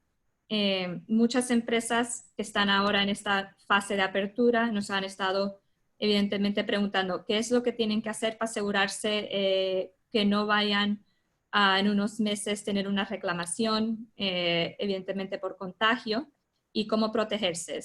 Muchas empresas que están ahora en esta fase de apertura nos han estado evidentemente preguntando qué es lo que tienen que hacer para asegurarse que no vayan a en unos meses tener una reclamación, evidentemente por contagio, y cómo protegerse.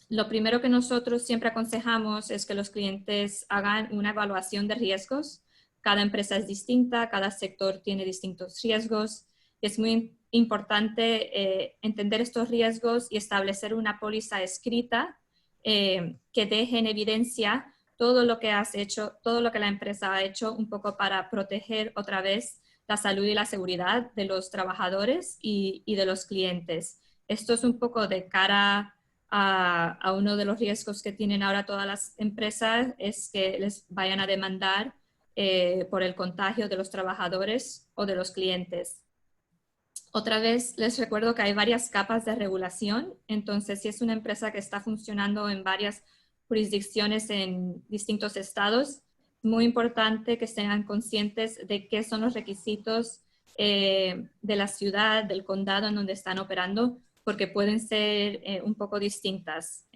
Lo primero que nosotros siempre aconsejamos es que los clientes hagan una evaluación de riesgos. Cada empresa es distinta, cada sector tiene distintos riesgos. Es muy importante entender estos riesgos y establecer una póliza escrita que deje en evidencia todo lo que has hecho, todo lo que la empresa ha hecho un poco para proteger otra vez la salud y la seguridad de los trabajadores y de los clientes. Esto es un poco de cara a uno de los riesgos que tienen ahora todas las empresas, es que les vayan a demandar por el contagio de los trabajadores o de los clientes. Otra vez les recuerdo que hay varias capas de regulación, entonces si es una empresa que está funcionando en varias jurisdicciones en distintos estados, es muy importante que estén conscientes de qué son los requisitos de la ciudad, del condado en donde están operando, porque pueden ser un poco distintas.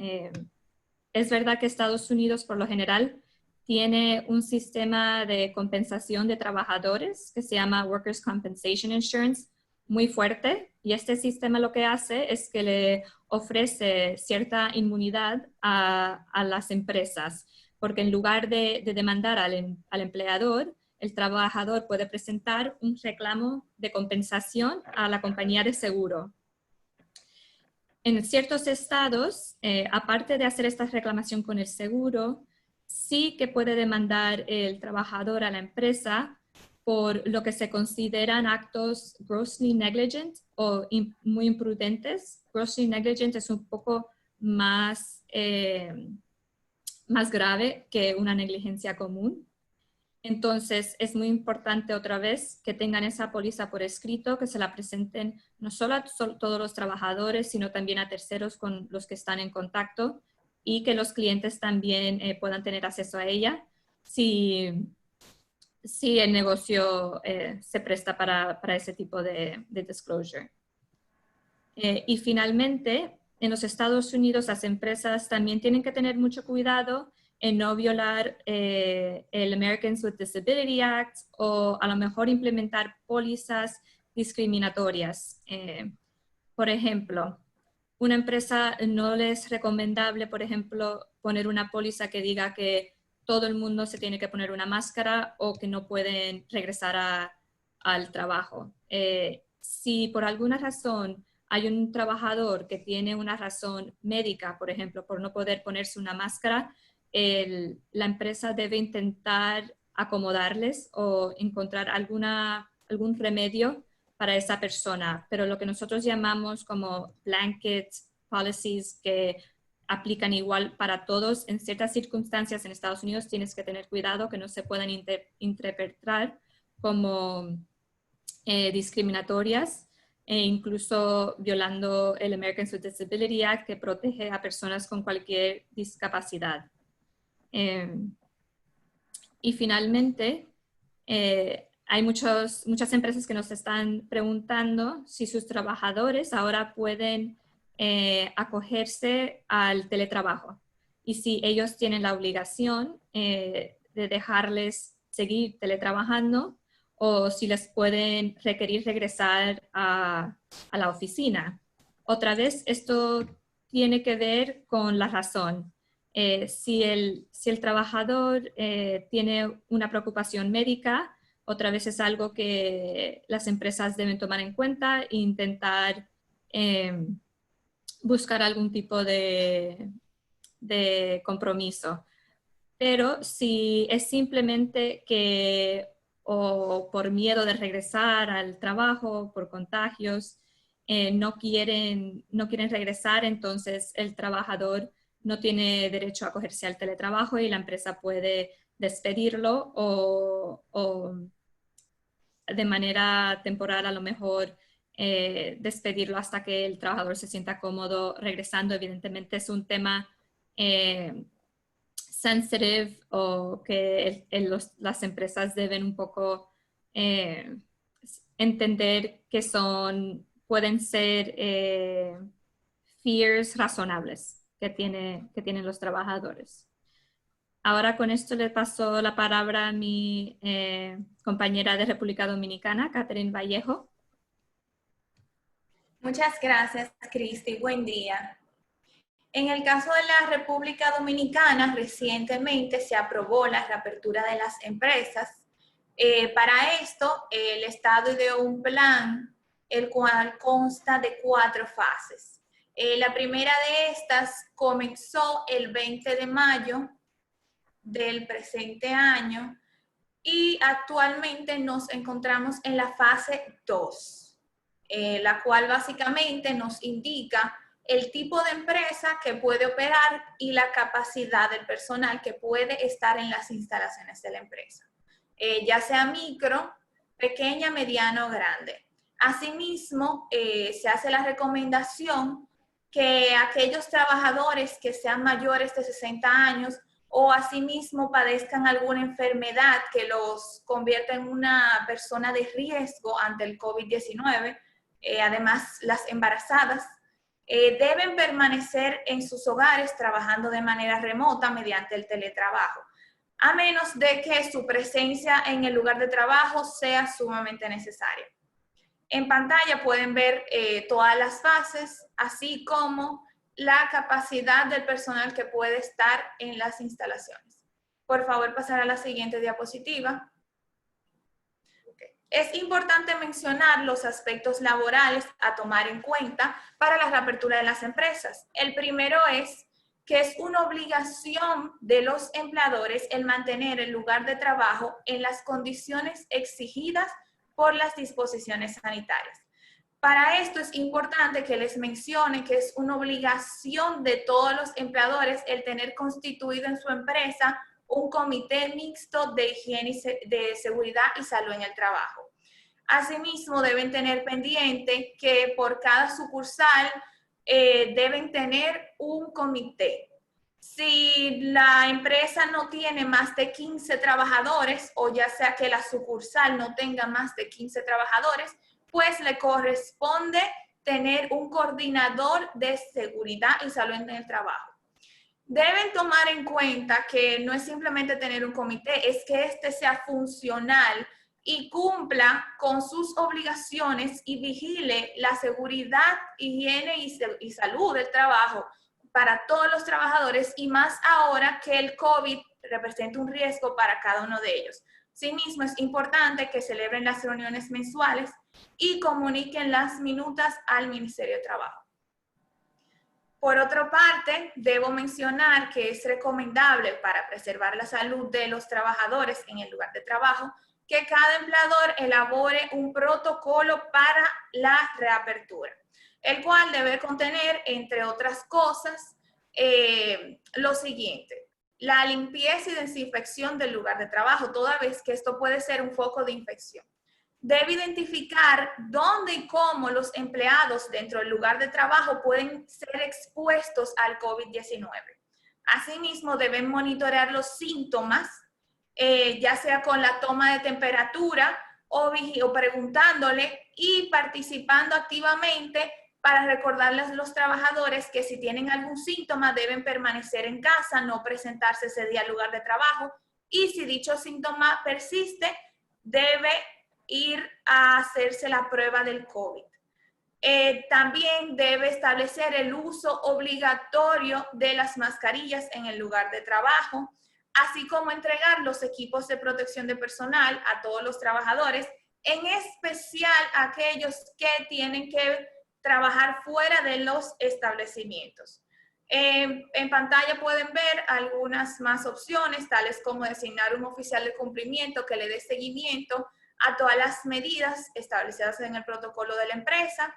Es verdad que Estados Unidos, por lo general, tiene un sistema de compensación de trabajadores que se llama Workers' Compensation Insurance muy fuerte, y este sistema lo que hace es que le ofrece cierta inmunidad a las empresas, porque en lugar de demandar al empleador, el trabajador puede presentar un reclamo de compensación a la compañía de seguro. En ciertos estados, aparte de hacer esta reclamación con el seguro, sí que puede demandar el trabajador a la empresa por lo que se consideran actos grossly negligent o muy imprudentes. Grossly negligent es un poco más grave que una negligencia común. Entonces, es muy importante otra vez que tengan esa póliza por escrito, que se la presenten no solo a todos los trabajadores, sino también a terceros con los que están en contacto, y que los clientes también puedan tener acceso a ella si el negocio se presta para ese tipo de disclosure. Y finalmente, en los Estados Unidos, las empresas también tienen que tener mucho cuidado en no violar el Americans with Disability Act o a lo mejor implementar pólizas discriminatorias. Por ejemplo, una empresa no le es recomendable, por ejemplo, poner una póliza que diga que todo el mundo se tiene que poner una máscara o que no pueden regresar al trabajo. Si por alguna razón hay un trabajador que tiene una razón médica, por ejemplo, por no poder ponerse una máscara, la empresa debe intentar acomodarles o encontrar algún remedio para esa persona. Pero lo que nosotros llamamos como blanket policies, que aplican igual para todos, en ciertas circunstancias en Estados Unidos tienes que tener cuidado que no se puedan interpretar como discriminatorias, e incluso violando el Americans with Disability Act, que protege a personas con cualquier discapacidad. Y finalmente, hay muchas empresas que nos están preguntando si sus trabajadores ahora pueden acogerse al teletrabajo y si ellos tienen la obligación de dejarles seguir teletrabajando o si les pueden requerir regresar a la oficina. Otra vez, esto tiene que ver con la razón. Si el trabajador tiene una preocupación médica, otra vez es algo que las empresas deben tomar en cuenta e intentar buscar algún tipo de compromiso. Pero si es simplemente que o por miedo de regresar al trabajo, por contagios, no quieren regresar, entonces el trabajador no tiene derecho a acogerse al teletrabajo y la empresa puede despedirlo o de manera temporal a lo mejor despedirlo hasta que el trabajador se sienta cómodo regresando. Evidentemente es un tema sensitive o que las empresas deben un poco entender que pueden ser fears razonables que tienen los trabajadores. Ahora con esto le paso la palabra a mi compañera de República Dominicana, Catherine Vallejo. Muchas gracias, Cristi. Buen día. En el caso de la República Dominicana, recientemente se aprobó la reapertura de las empresas. Para esto, el Estado ideó un plan, el cual consta de 4 fases. La primera de estas comenzó el 20 de mayo del presente año y actualmente nos encontramos en la fase 2, la cual básicamente nos indica el tipo de empresa que puede operar y la capacidad del personal que puede estar en las instalaciones de la empresa, ya sea micro, pequeña, mediana o grande. Asimismo, se hace la recomendación que aquellos trabajadores que sean mayores de 60 años o asimismo padezcan alguna enfermedad que los convierta en una persona de riesgo ante el COVID-19, además las embarazadas, deben permanecer en sus hogares trabajando de manera remota mediante el teletrabajo, a menos de que su presencia en el lugar de trabajo sea sumamente necesaria. En pantalla pueden ver todas las fases, así como la capacidad del personal que puede estar en las instalaciones. Por favor, pasar a la siguiente diapositiva. Es importante mencionar los aspectos laborales a tomar en cuenta para la reapertura de las empresas. El primero es que es una obligación de los empleadores el mantener el lugar de trabajo en las condiciones exigidas por las disposiciones sanitarias. Para esto es importante que les mencione que es una obligación de todos los empleadores el tener constituido en su empresa un comité mixto de higiene, de seguridad y salud en el trabajo. Asimismo, deben tener pendiente que por cada sucursal deben tener un comité. Si la empresa no tiene más de 15 trabajadores, o ya sea que la sucursal no tenga más de 15 trabajadores, pues le corresponde tener un coordinador de seguridad y salud en el trabajo. Deben tomar en cuenta que no es simplemente tener un comité, es que este sea funcional y cumpla con sus obligaciones y vigile la seguridad, higiene y salud del trabajo para todos los trabajadores, y más ahora que el COVID representa un riesgo para cada uno de ellos. Asimismo, es importante que celebren las reuniones mensuales y comuniquen las minutas al Ministerio de Trabajo. Por otra parte, debo mencionar que es recomendable para preservar la salud de los trabajadores en el lugar de trabajo que cada empleador elabore un protocolo para la reapertura, el cual debe contener, entre otras cosas, lo siguiente: la limpieza y desinfección del lugar de trabajo, toda vez que esto puede ser un foco de infección. Debe identificar dónde y cómo los empleados dentro del lugar de trabajo pueden ser expuestos al COVID-19. Asimismo, deben monitorear los síntomas, ya sea con la toma de temperatura o preguntándole y participando activamente para recordarles a los trabajadores que si tienen algún síntoma deben permanecer en casa, no presentarse ese día al lugar de trabajo, y si dicho síntoma persiste, debe ir a hacerse la prueba del COVID. También debe establecer el uso obligatorio de las mascarillas en el lugar de trabajo, así como entregar los equipos de protección de personal a todos los trabajadores, en especial a aquellos que tienen que trabajar fuera de los establecimientos. En pantalla pueden ver algunas más opciones, tales como designar un oficial de cumplimiento que le dé seguimiento a todas las medidas establecidas en el protocolo de la empresa.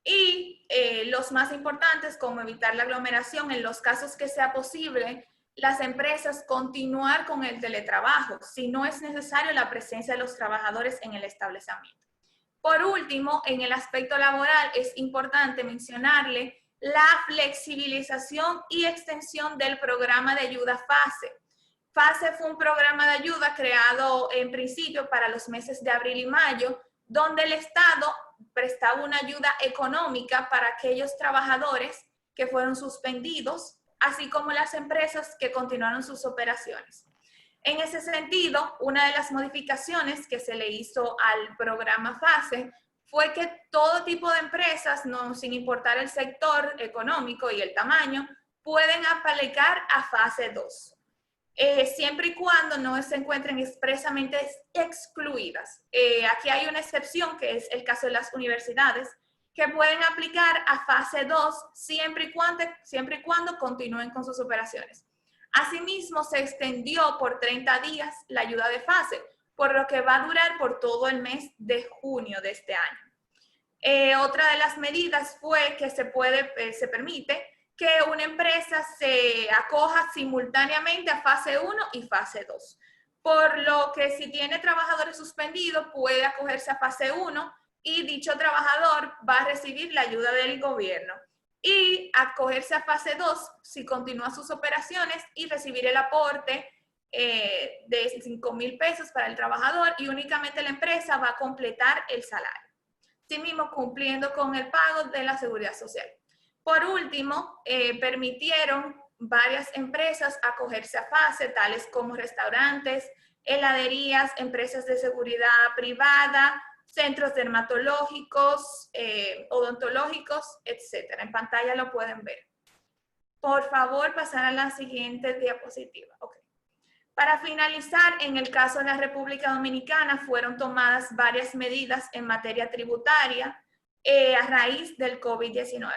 Y los más importantes, como evitar la aglomeración en los casos que sea posible, las empresas continuar con el teletrabajo si no es necesario la presencia de los trabajadores en el establecimiento. Por último, en el aspecto laboral es importante mencionarle la flexibilización y extensión del programa de ayuda FASE. FASE fue un programa de ayuda creado en principio para los meses de abril y mayo, donde el Estado prestaba una ayuda económica para aquellos trabajadores que fueron suspendidos, así como las empresas que continuaron sus operaciones. En ese sentido, una de las modificaciones que se le hizo al programa FASE fue que todo tipo de empresas, sin importar el sector económico y el tamaño, pueden aplicar a fase 2. Siempre y cuando no se encuentren expresamente excluidas. Aquí hay una excepción, que es el caso de las universidades, que pueden aplicar a fase 2 siempre y cuando continúen con sus operaciones. Asimismo, se extendió por 30 días la ayuda de FASE, por lo que va a durar por todo el mes de junio de este año. Otra de las medidas fue que se permite que una empresa se acoja simultáneamente a fase 1 y fase 2. Por lo que si tiene trabajadores suspendidos, puede acogerse a fase 1 y dicho trabajador va a recibir la ayuda del gobierno. Y acogerse a fase 2 si continúa sus operaciones y recibir el aporte de 5,000 pesos para el trabajador, y únicamente la empresa va a completar el salario. Asimismo, cumpliendo con el pago de la seguridad social. Por último, permitieron varias empresas acogerse a FASE, tales como restaurantes, heladerías, empresas de seguridad privada, centros dermatológicos, odontológicos, etc. En pantalla lo pueden ver. Por favor, pasar a la siguiente diapositiva. Okay. Para finalizar, en el caso de la República Dominicana, fueron tomadas varias medidas en materia tributaria a raíz del COVID-19.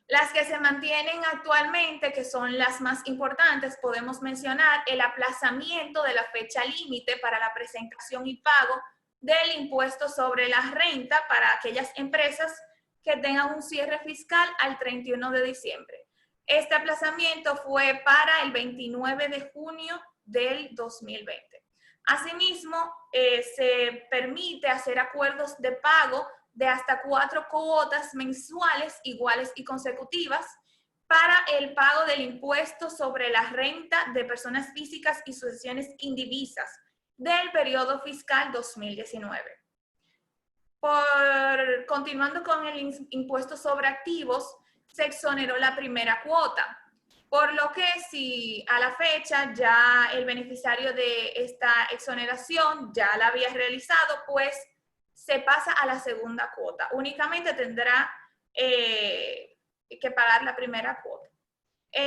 Las que se mantienen actualmente, que son las más importantes, podemos mencionar el aplazamiento de la fecha límite para la presentación y pago del impuesto sobre la renta para aquellas empresas que tengan un cierre fiscal al 31 de diciembre. Este aplazamiento fue para el 29 de junio del 2020. Asimismo, se permite hacer acuerdos de pago de hasta 4 cuotas mensuales iguales y consecutivas para el pago del impuesto sobre la renta de personas físicas y sucesiones indivisas del periodo fiscal 2019. Continuando con el impuesto sobre activos, se exoneró la primera cuota, por lo que si a la fecha ya el beneficiario de esta exoneración ya la había realizado, pues se pasa a la segunda cuota. Únicamente tendrá que pagar la primera cuota.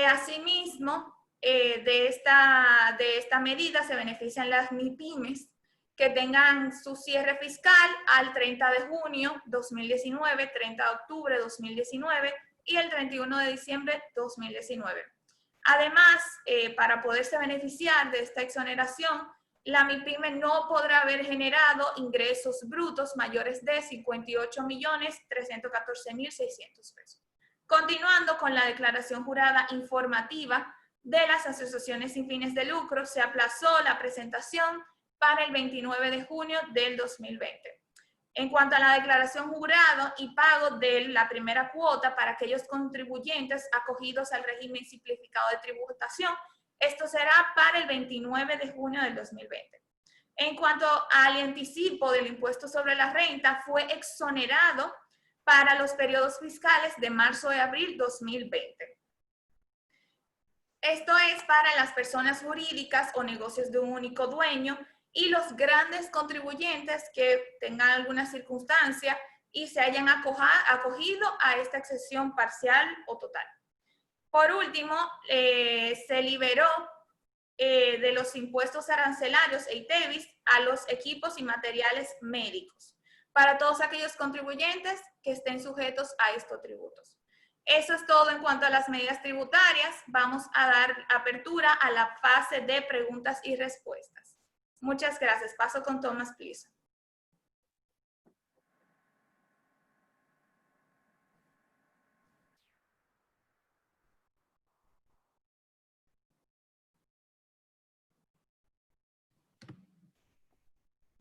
Asimismo, de esta medida se benefician las MIPYMES que tengan su cierre fiscal al 30 de junio 2019, 30 de octubre 2019 y el 31 de diciembre 2019. Además, para poderse beneficiar de esta exoneración, la MIPYME no podrá haber generado ingresos brutos mayores de 58.314.600 pesos. Continuando con la declaración jurada informativa de las asociaciones sin fines de lucro, se aplazó la presentación para el 29 de junio del 2020. En cuanto a la declaración jurado y pago de la primera cuota para aquellos contribuyentes acogidos al régimen simplificado de tributación, esto será para el 29 de junio del 2020. En cuanto al anticipo del impuesto sobre la renta, fue exonerado para los periodos fiscales de marzo y abril 2020. Esto es para las personas jurídicas o negocios de un único dueño y los grandes contribuyentes que tengan alguna circunstancia y se hayan acogido a esta exención parcial o total. Por último, se liberó de los impuestos arancelarios e ITEVIS a los equipos y materiales médicos para todos aquellos contribuyentes que estén sujetos a estos tributos. Eso es todo en cuanto a las medidas tributarias. Vamos a dar apertura a la fase de preguntas y respuestas. Muchas gracias. Paso con Thomas, please.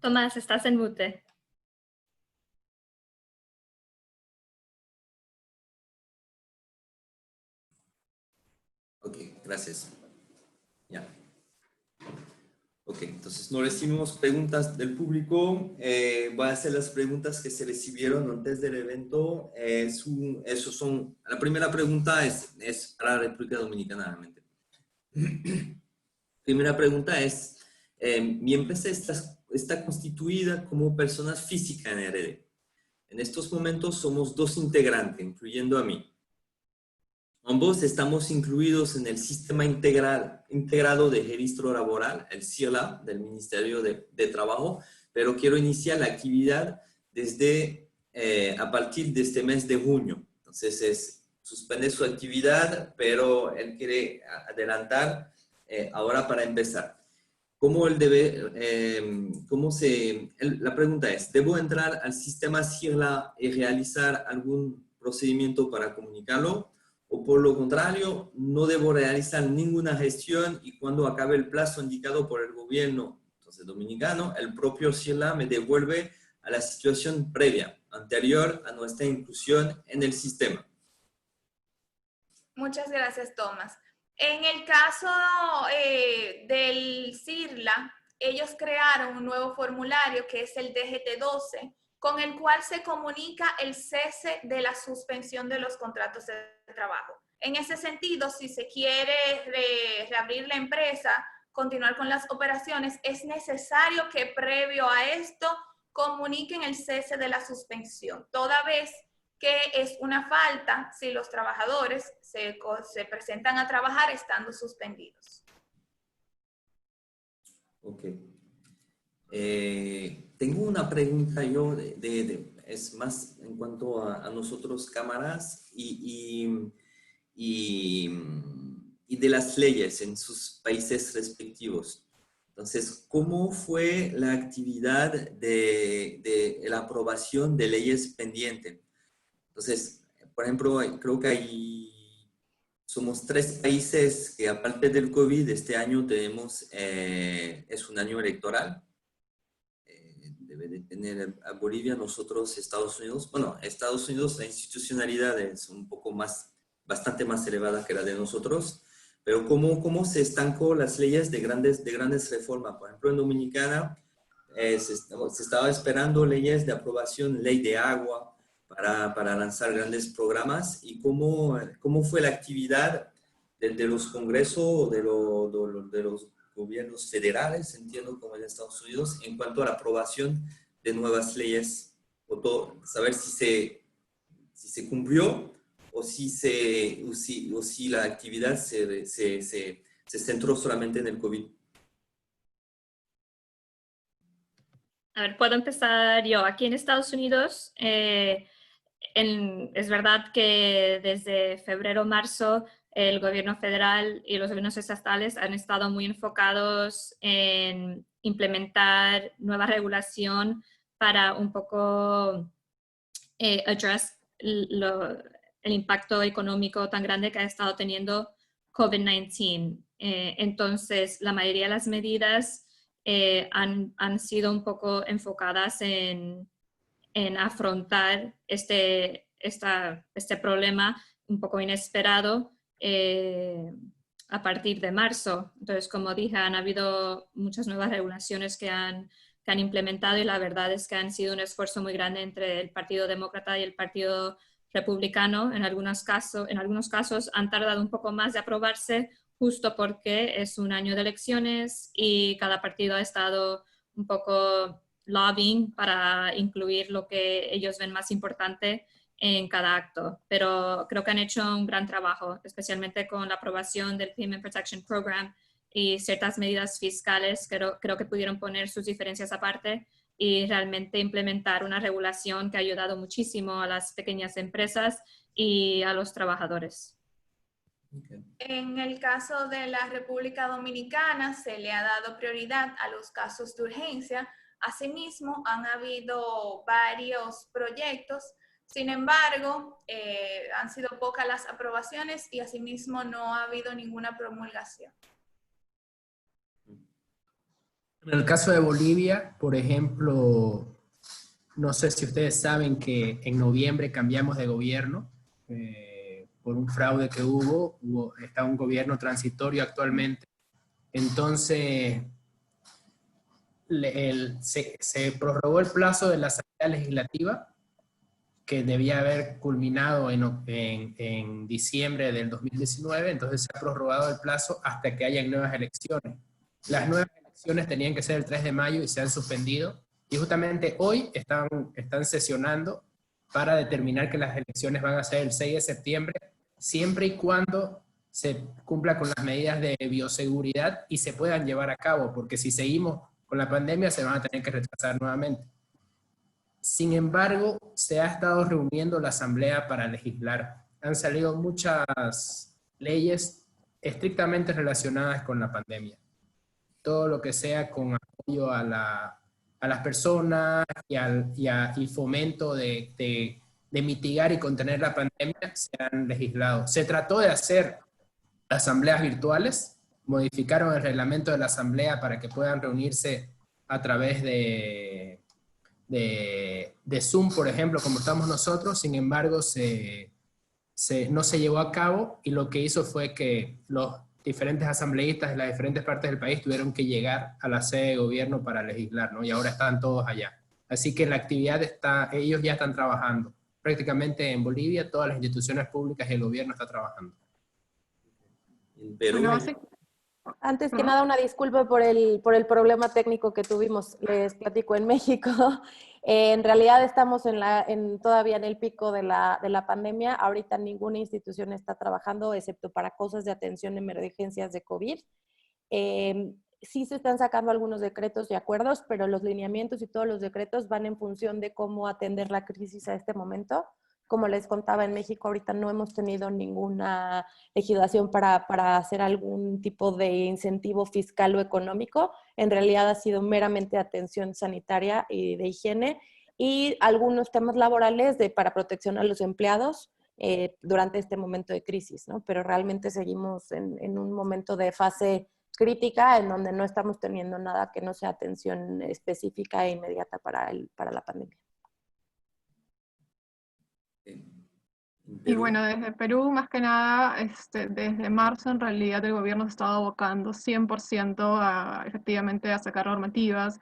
Tomás, estás en mute. Ok, gracias. Ya. Ok, entonces no recibimos preguntas del público. Voy a hacer las preguntas que se recibieron antes del evento. La primera pregunta es para la República Dominicana, realmente. Primera pregunta es, mi empresa está constituida como persona física en RD. En estos momentos somos 2 integrantes, incluyendo a mí. Ambos estamos incluidos en el Sistema Integrado de Registro Laboral, el SIRLA, del Ministerio de Trabajo, pero quiero iniciar la actividad a partir de este mes de junio. Entonces, suspende su actividad, pero él quiere adelantar ahora para empezar. La pregunta es, ¿debo entrar al sistema SIRLA y realizar algún procedimiento para comunicarlo? O por lo contrario, no debo realizar ninguna gestión y cuando acabe el plazo indicado por el gobierno dominicano, el propio SIRLA me devuelve a la situación previa, anterior a nuestra inclusión en el sistema. Muchas gracias, Tomás. En el caso del SIRLA, ellos crearon un nuevo formulario que es el DGT-12, con el cual se comunica el cese de la suspensión de los contratos de trabajo. En ese sentido, si se quiere reabrir la empresa, continuar con las operaciones, es necesario que previo a esto comuniquen el cese de la suspensión, toda vez que es una falta si los trabajadores se presentan a trabajar estando suspendidos. Ok. Tengo una pregunta yo, es más en cuanto a nosotros cámaras y de las leyes en sus países respectivos. Entonces, ¿cómo fue la actividad de la aprobación de leyes pendientes? Entonces, por ejemplo, creo que somos 3 países que aparte del COVID, este año tenemos, es un año electoral. Debe de tener a Bolivia, nosotros Estados Unidos. Bueno, Estados Unidos la institucionalidad es un poco bastante más elevada que la de nosotros, pero ¿cómo se estancó las leyes de grandes reformas? Por ejemplo, en Dominicana se estaba esperando leyes de aprobación, ley de agua, para lanzar grandes programas, y cómo fue la actividad de los congresos, de los gobiernos federales, entiendo, como en Estados Unidos, en cuanto a la aprobación de nuevas leyes, saber si se cumplió o si la actividad se se centró solamente en el COVID. A ver, puedo empezar yo. Aquí en Estados Unidos, es verdad que desde febrero, marzo, el gobierno federal y los gobiernos estatales han estado muy enfocados en implementar nueva regulación para un poco address el impacto económico tan grande que ha estado teniendo COVID-19. Entonces, la mayoría de las medidas han sido un poco enfocadas en afrontar este problema un poco inesperado a partir de marzo. Entonces, como dije, han habido muchas nuevas regulaciones que han implementado y la verdad es que han sido un esfuerzo muy grande entre el Partido Demócrata y el Partido Republicano. En algunos casos han tardado un poco más de aprobarse justo porque es un año de elecciones y cada partido ha estado un poco lobbying para incluir lo que ellos ven más importante en cada acto. Pero creo que han hecho un gran trabajo, especialmente con la aprobación del Payment Protection Program y ciertas medidas fiscales. Creo que pudieron poner sus diferencias aparte y realmente implementar una regulación que ha ayudado muchísimo a las pequeñas empresas y a los trabajadores. Okay. En el caso de la República Dominicana se le ha dado prioridad a los casos de urgencia. Asimismo, han habido varios proyectos, sin embargo, han sido pocas las aprobaciones y asimismo no ha habido ninguna promulgación. En el caso de Bolivia, por ejemplo, no sé si ustedes saben que en noviembre cambiamos de gobierno por un fraude que está un gobierno transitorio actualmente. Entonces, se prorrogó el plazo de la Asamblea Legislativa, que debía haber culminado en diciembre del 2019, entonces se ha prorrogado el plazo hasta que haya nuevas elecciones. Las nuevas elecciones tenían que ser el 3 de mayo y se han suspendido, y justamente hoy están sesionando para determinar que las elecciones van a ser el 6 de septiembre, siempre y cuando se cumpla con las medidas de bioseguridad y se puedan llevar a cabo, porque si seguimos con la pandemia se van a tener que retrasar nuevamente. Sin embargo, se ha estado reuniendo la Asamblea para legislar. Han salido muchas leyes estrictamente relacionadas con la pandemia. Todo lo que sea con apoyo a las personas y fomento de mitigar y contener la pandemia se han legislado. Se trató de hacer asambleas virtuales, modificaron el reglamento de la Asamblea para que puedan reunirse a través de Zoom, por ejemplo, como estamos nosotros. Sin embargo, no se llevó a cabo, y lo que hizo fue que los diferentes asambleístas de las diferentes partes del país tuvieron que llegar a la sede de gobierno para legislar, ¿no? Y ahora están todos allá. Así que la actividad ellos ya están trabajando. Prácticamente en Bolivia todas las instituciones públicas y el gobierno están trabajando. En Perú, Antes que nada, una disculpa por el problema técnico que tuvimos. Les platico, en México. En realidad estamos todavía en el pico de la pandemia. Ahorita ninguna institución está trabajando, excepto para cosas de atención en emergencias de COVID. Sí se están sacando algunos decretos y acuerdos, pero los lineamientos y todos los decretos van en función de cómo atender la crisis a este momento. Como les contaba, en México ahorita no hemos tenido ninguna legislación para hacer algún tipo de incentivo fiscal o económico. En realidad ha sido meramente atención sanitaria y de higiene, y algunos temas laborales para protección a los empleados durante este momento de crisis, ¿no? Pero realmente seguimos en un momento de fase crítica en donde no estamos teniendo nada que no sea atención específica e inmediata para la pandemia. Y bueno, desde Perú, más que nada, desde marzo en realidad el gobierno se estaba abocando 100% efectivamente a sacar normativas.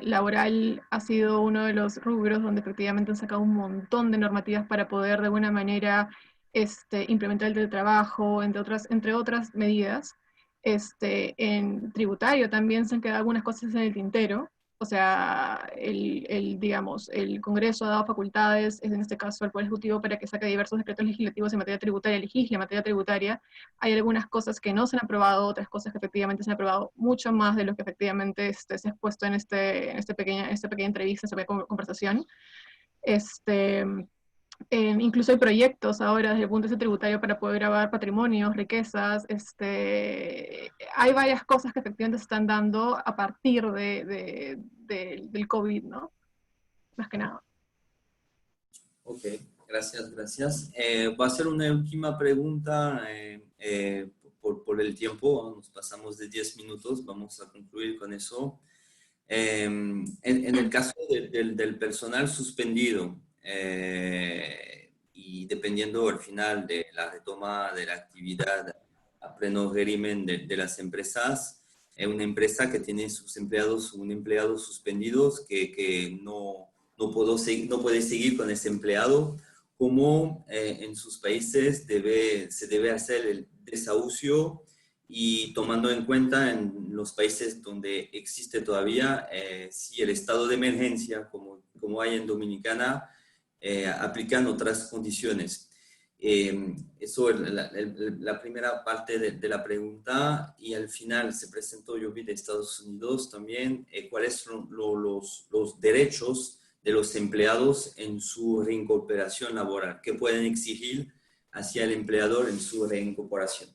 Laboral ha sido uno de los rubros donde efectivamente han sacado un montón de normativas para poder de alguna manera implementar el teletrabajo, entre otras medidas. En tributario también se han quedado algunas cosas en el tintero. O sea, digamos, el Congreso ha dado facultades, en este caso al Poder Ejecutivo, para que saque diversos decretos legislativos en materia tributaria, legisle en materia tributaria. Hay algunas cosas que no se han aprobado, otras cosas que efectivamente se han aprobado, mucho más de lo que efectivamente se ha expuesto en esta pequeña entrevista, esta pequeña conversación. Incluso hay proyectos ahora desde el punto de vista tributario para poder grabar patrimonios, riquezas. Hay varias cosas que efectivamente se están dando a partir del COVID, ¿no? Más que nada. Ok, gracias, gracias. Voy a hacer una última pregunta por el tiempo. Nos pasamos de 10 minutos, vamos a concluir con eso. En el caso del personal suspendido, y dependiendo al final de la retoma de la actividad a pleno régimen de las empresas, una empresa que tiene sus empleados, un empleado suspendidos que no puede seguir con ese empleado, ¿cómo en sus países se debe hacer el desahucio? Y tomando en cuenta en los países donde existe todavía, si el estado de emergencia, como hay en Dominicana, aplican otras condiciones. Eso es la primera parte de la pregunta. Y al final se presentó, yo vi de Estados Unidos también, cuáles son los derechos de los empleados en su reincorporación laboral, qué pueden exigir hacia el empleador en su reincorporación.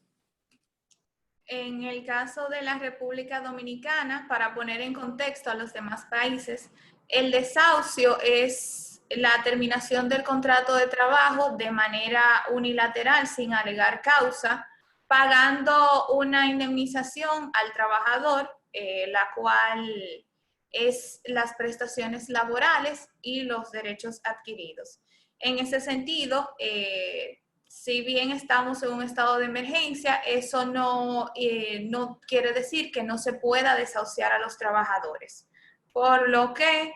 En el caso de la República Dominicana, para poner en contexto a los demás países, el desahucio es la terminación del contrato de trabajo de manera unilateral, sin alegar causa, pagando una indemnización al trabajador, la cual es las prestaciones laborales y los derechos adquiridos. En ese sentido, si bien estamos en un estado de emergencia, eso no quiere decir que no se pueda desahuciar a los trabajadores. Por lo que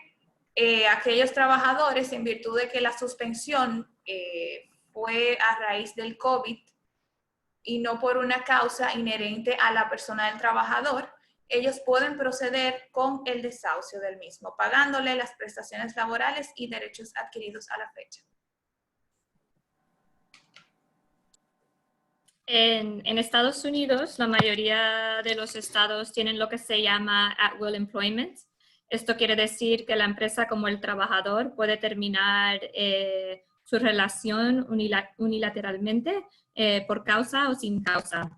aquellos trabajadores, en virtud de que la suspensión fue a raíz del COVID y no por una causa inherente a la persona del trabajador, ellos pueden proceder con el desahucio del mismo, pagándole las prestaciones laborales y derechos adquiridos a la fecha. En Estados Unidos, la mayoría de los estados tienen lo que se llama at-will employment. Esto quiere decir que la empresa como el trabajador puede terminar su relación unilateralmente por causa o sin causa.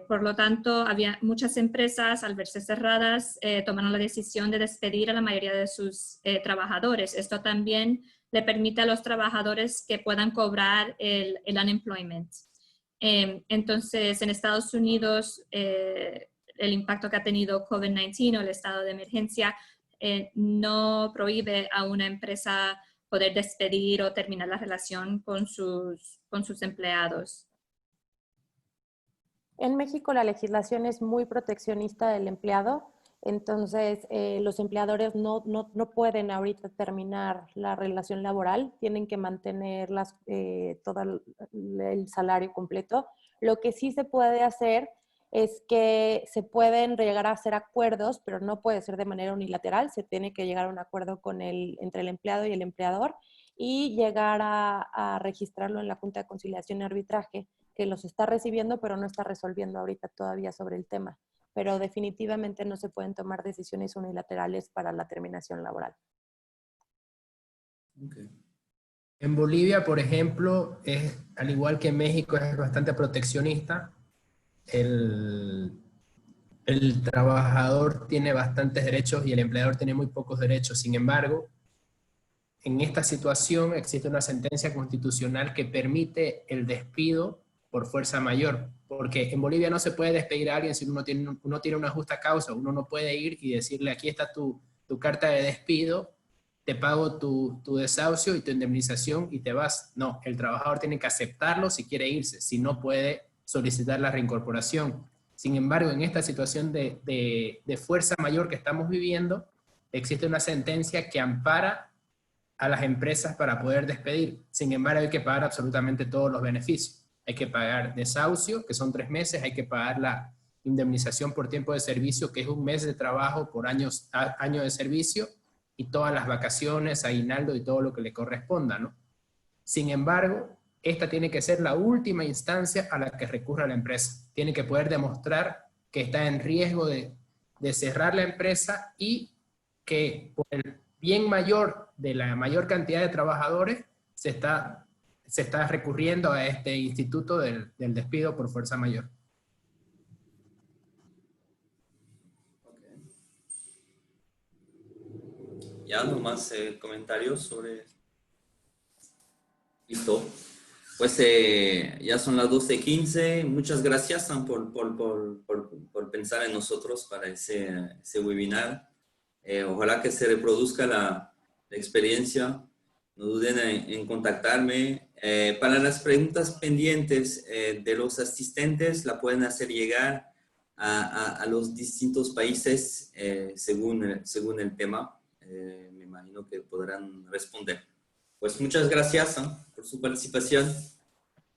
Por lo tanto, había muchas empresas, al verse cerradas, tomaron la decisión de despedir a la mayoría de sus trabajadores. Esto también le permite a los trabajadores que puedan cobrar el unemployment. Entonces, en Estados Unidos, el impacto que ha tenido COVID-19 o el estado de emergencia no prohíbe a una empresa poder despedir o terminar la relación con sus empleados. En México la legislación es muy proteccionista del empleado, entonces los empleadores no pueden ahorita terminar la relación laboral, tienen que mantener todo el salario completo. Lo que sí se puede hacer es que se pueden llegar a hacer acuerdos, pero no puede ser de manera unilateral, se tiene que llegar a un acuerdo entre el empleado y el empleador y llegar a registrarlo en la Junta de Conciliación y Arbitraje, que los está recibiendo, pero no está resolviendo ahorita todavía sobre el tema. Pero definitivamente no se pueden tomar decisiones unilaterales para la terminación laboral. Okay. En Bolivia, por ejemplo, al igual que en México, es bastante proteccionista. El trabajador tiene bastantes derechos y el empleador tiene muy pocos derechos. Sin embargo, en esta situación existe una sentencia constitucional que permite el despido por fuerza mayor, porque en Bolivia no se puede despedir a alguien si uno tiene una justa causa. Uno no puede ir y decirle, aquí está tu carta de despido, te pago tu desahucio y tu indemnización y te vas. No, el trabajador tiene que aceptarlo si quiere irse, si no puede solicitar la reincorporación. Sin embargo, en esta situación de fuerza mayor que estamos viviendo, existe una sentencia que ampara a las empresas para poder despedir. Sin embargo, hay que pagar absolutamente todos los beneficios. Hay que pagar desahucio, que son 3 meses, hay que pagar indemnización por tiempo de servicio, que es 1 mes de trabajo por año de servicio, y todas las vacaciones, aguinaldo y todo lo que le corresponda, ¿no? Sin embargo, esta tiene que ser la última instancia a la que recurra la empresa. Tiene que poder demostrar que está en riesgo de cerrar la empresa y que por el bien mayor de la mayor cantidad de trabajadores se está recurriendo a este instituto del despido por fuerza mayor. Ya no más comentarios sobre... Listo. Pues ya son las 12:15. Muchas gracias, Sam, por pensar en nosotros para ese webinar. Ojalá que se reproduzca la experiencia. No duden en contactarme. Para las preguntas pendientes de los asistentes, la pueden hacer llegar a los distintos países según el tema. Me imagino que podrán responder. Pues muchas gracias por su participación,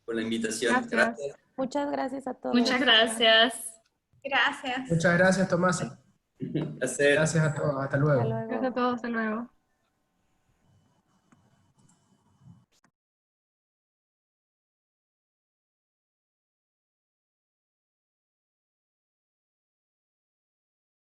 por la invitación. Gracias. Muchas gracias a todos. Muchas gracias. Gracias. Muchas gracias, Tomás. Un placer. Gracias a todos. Hasta luego. Hasta luego. Gracias a todos, hasta luego.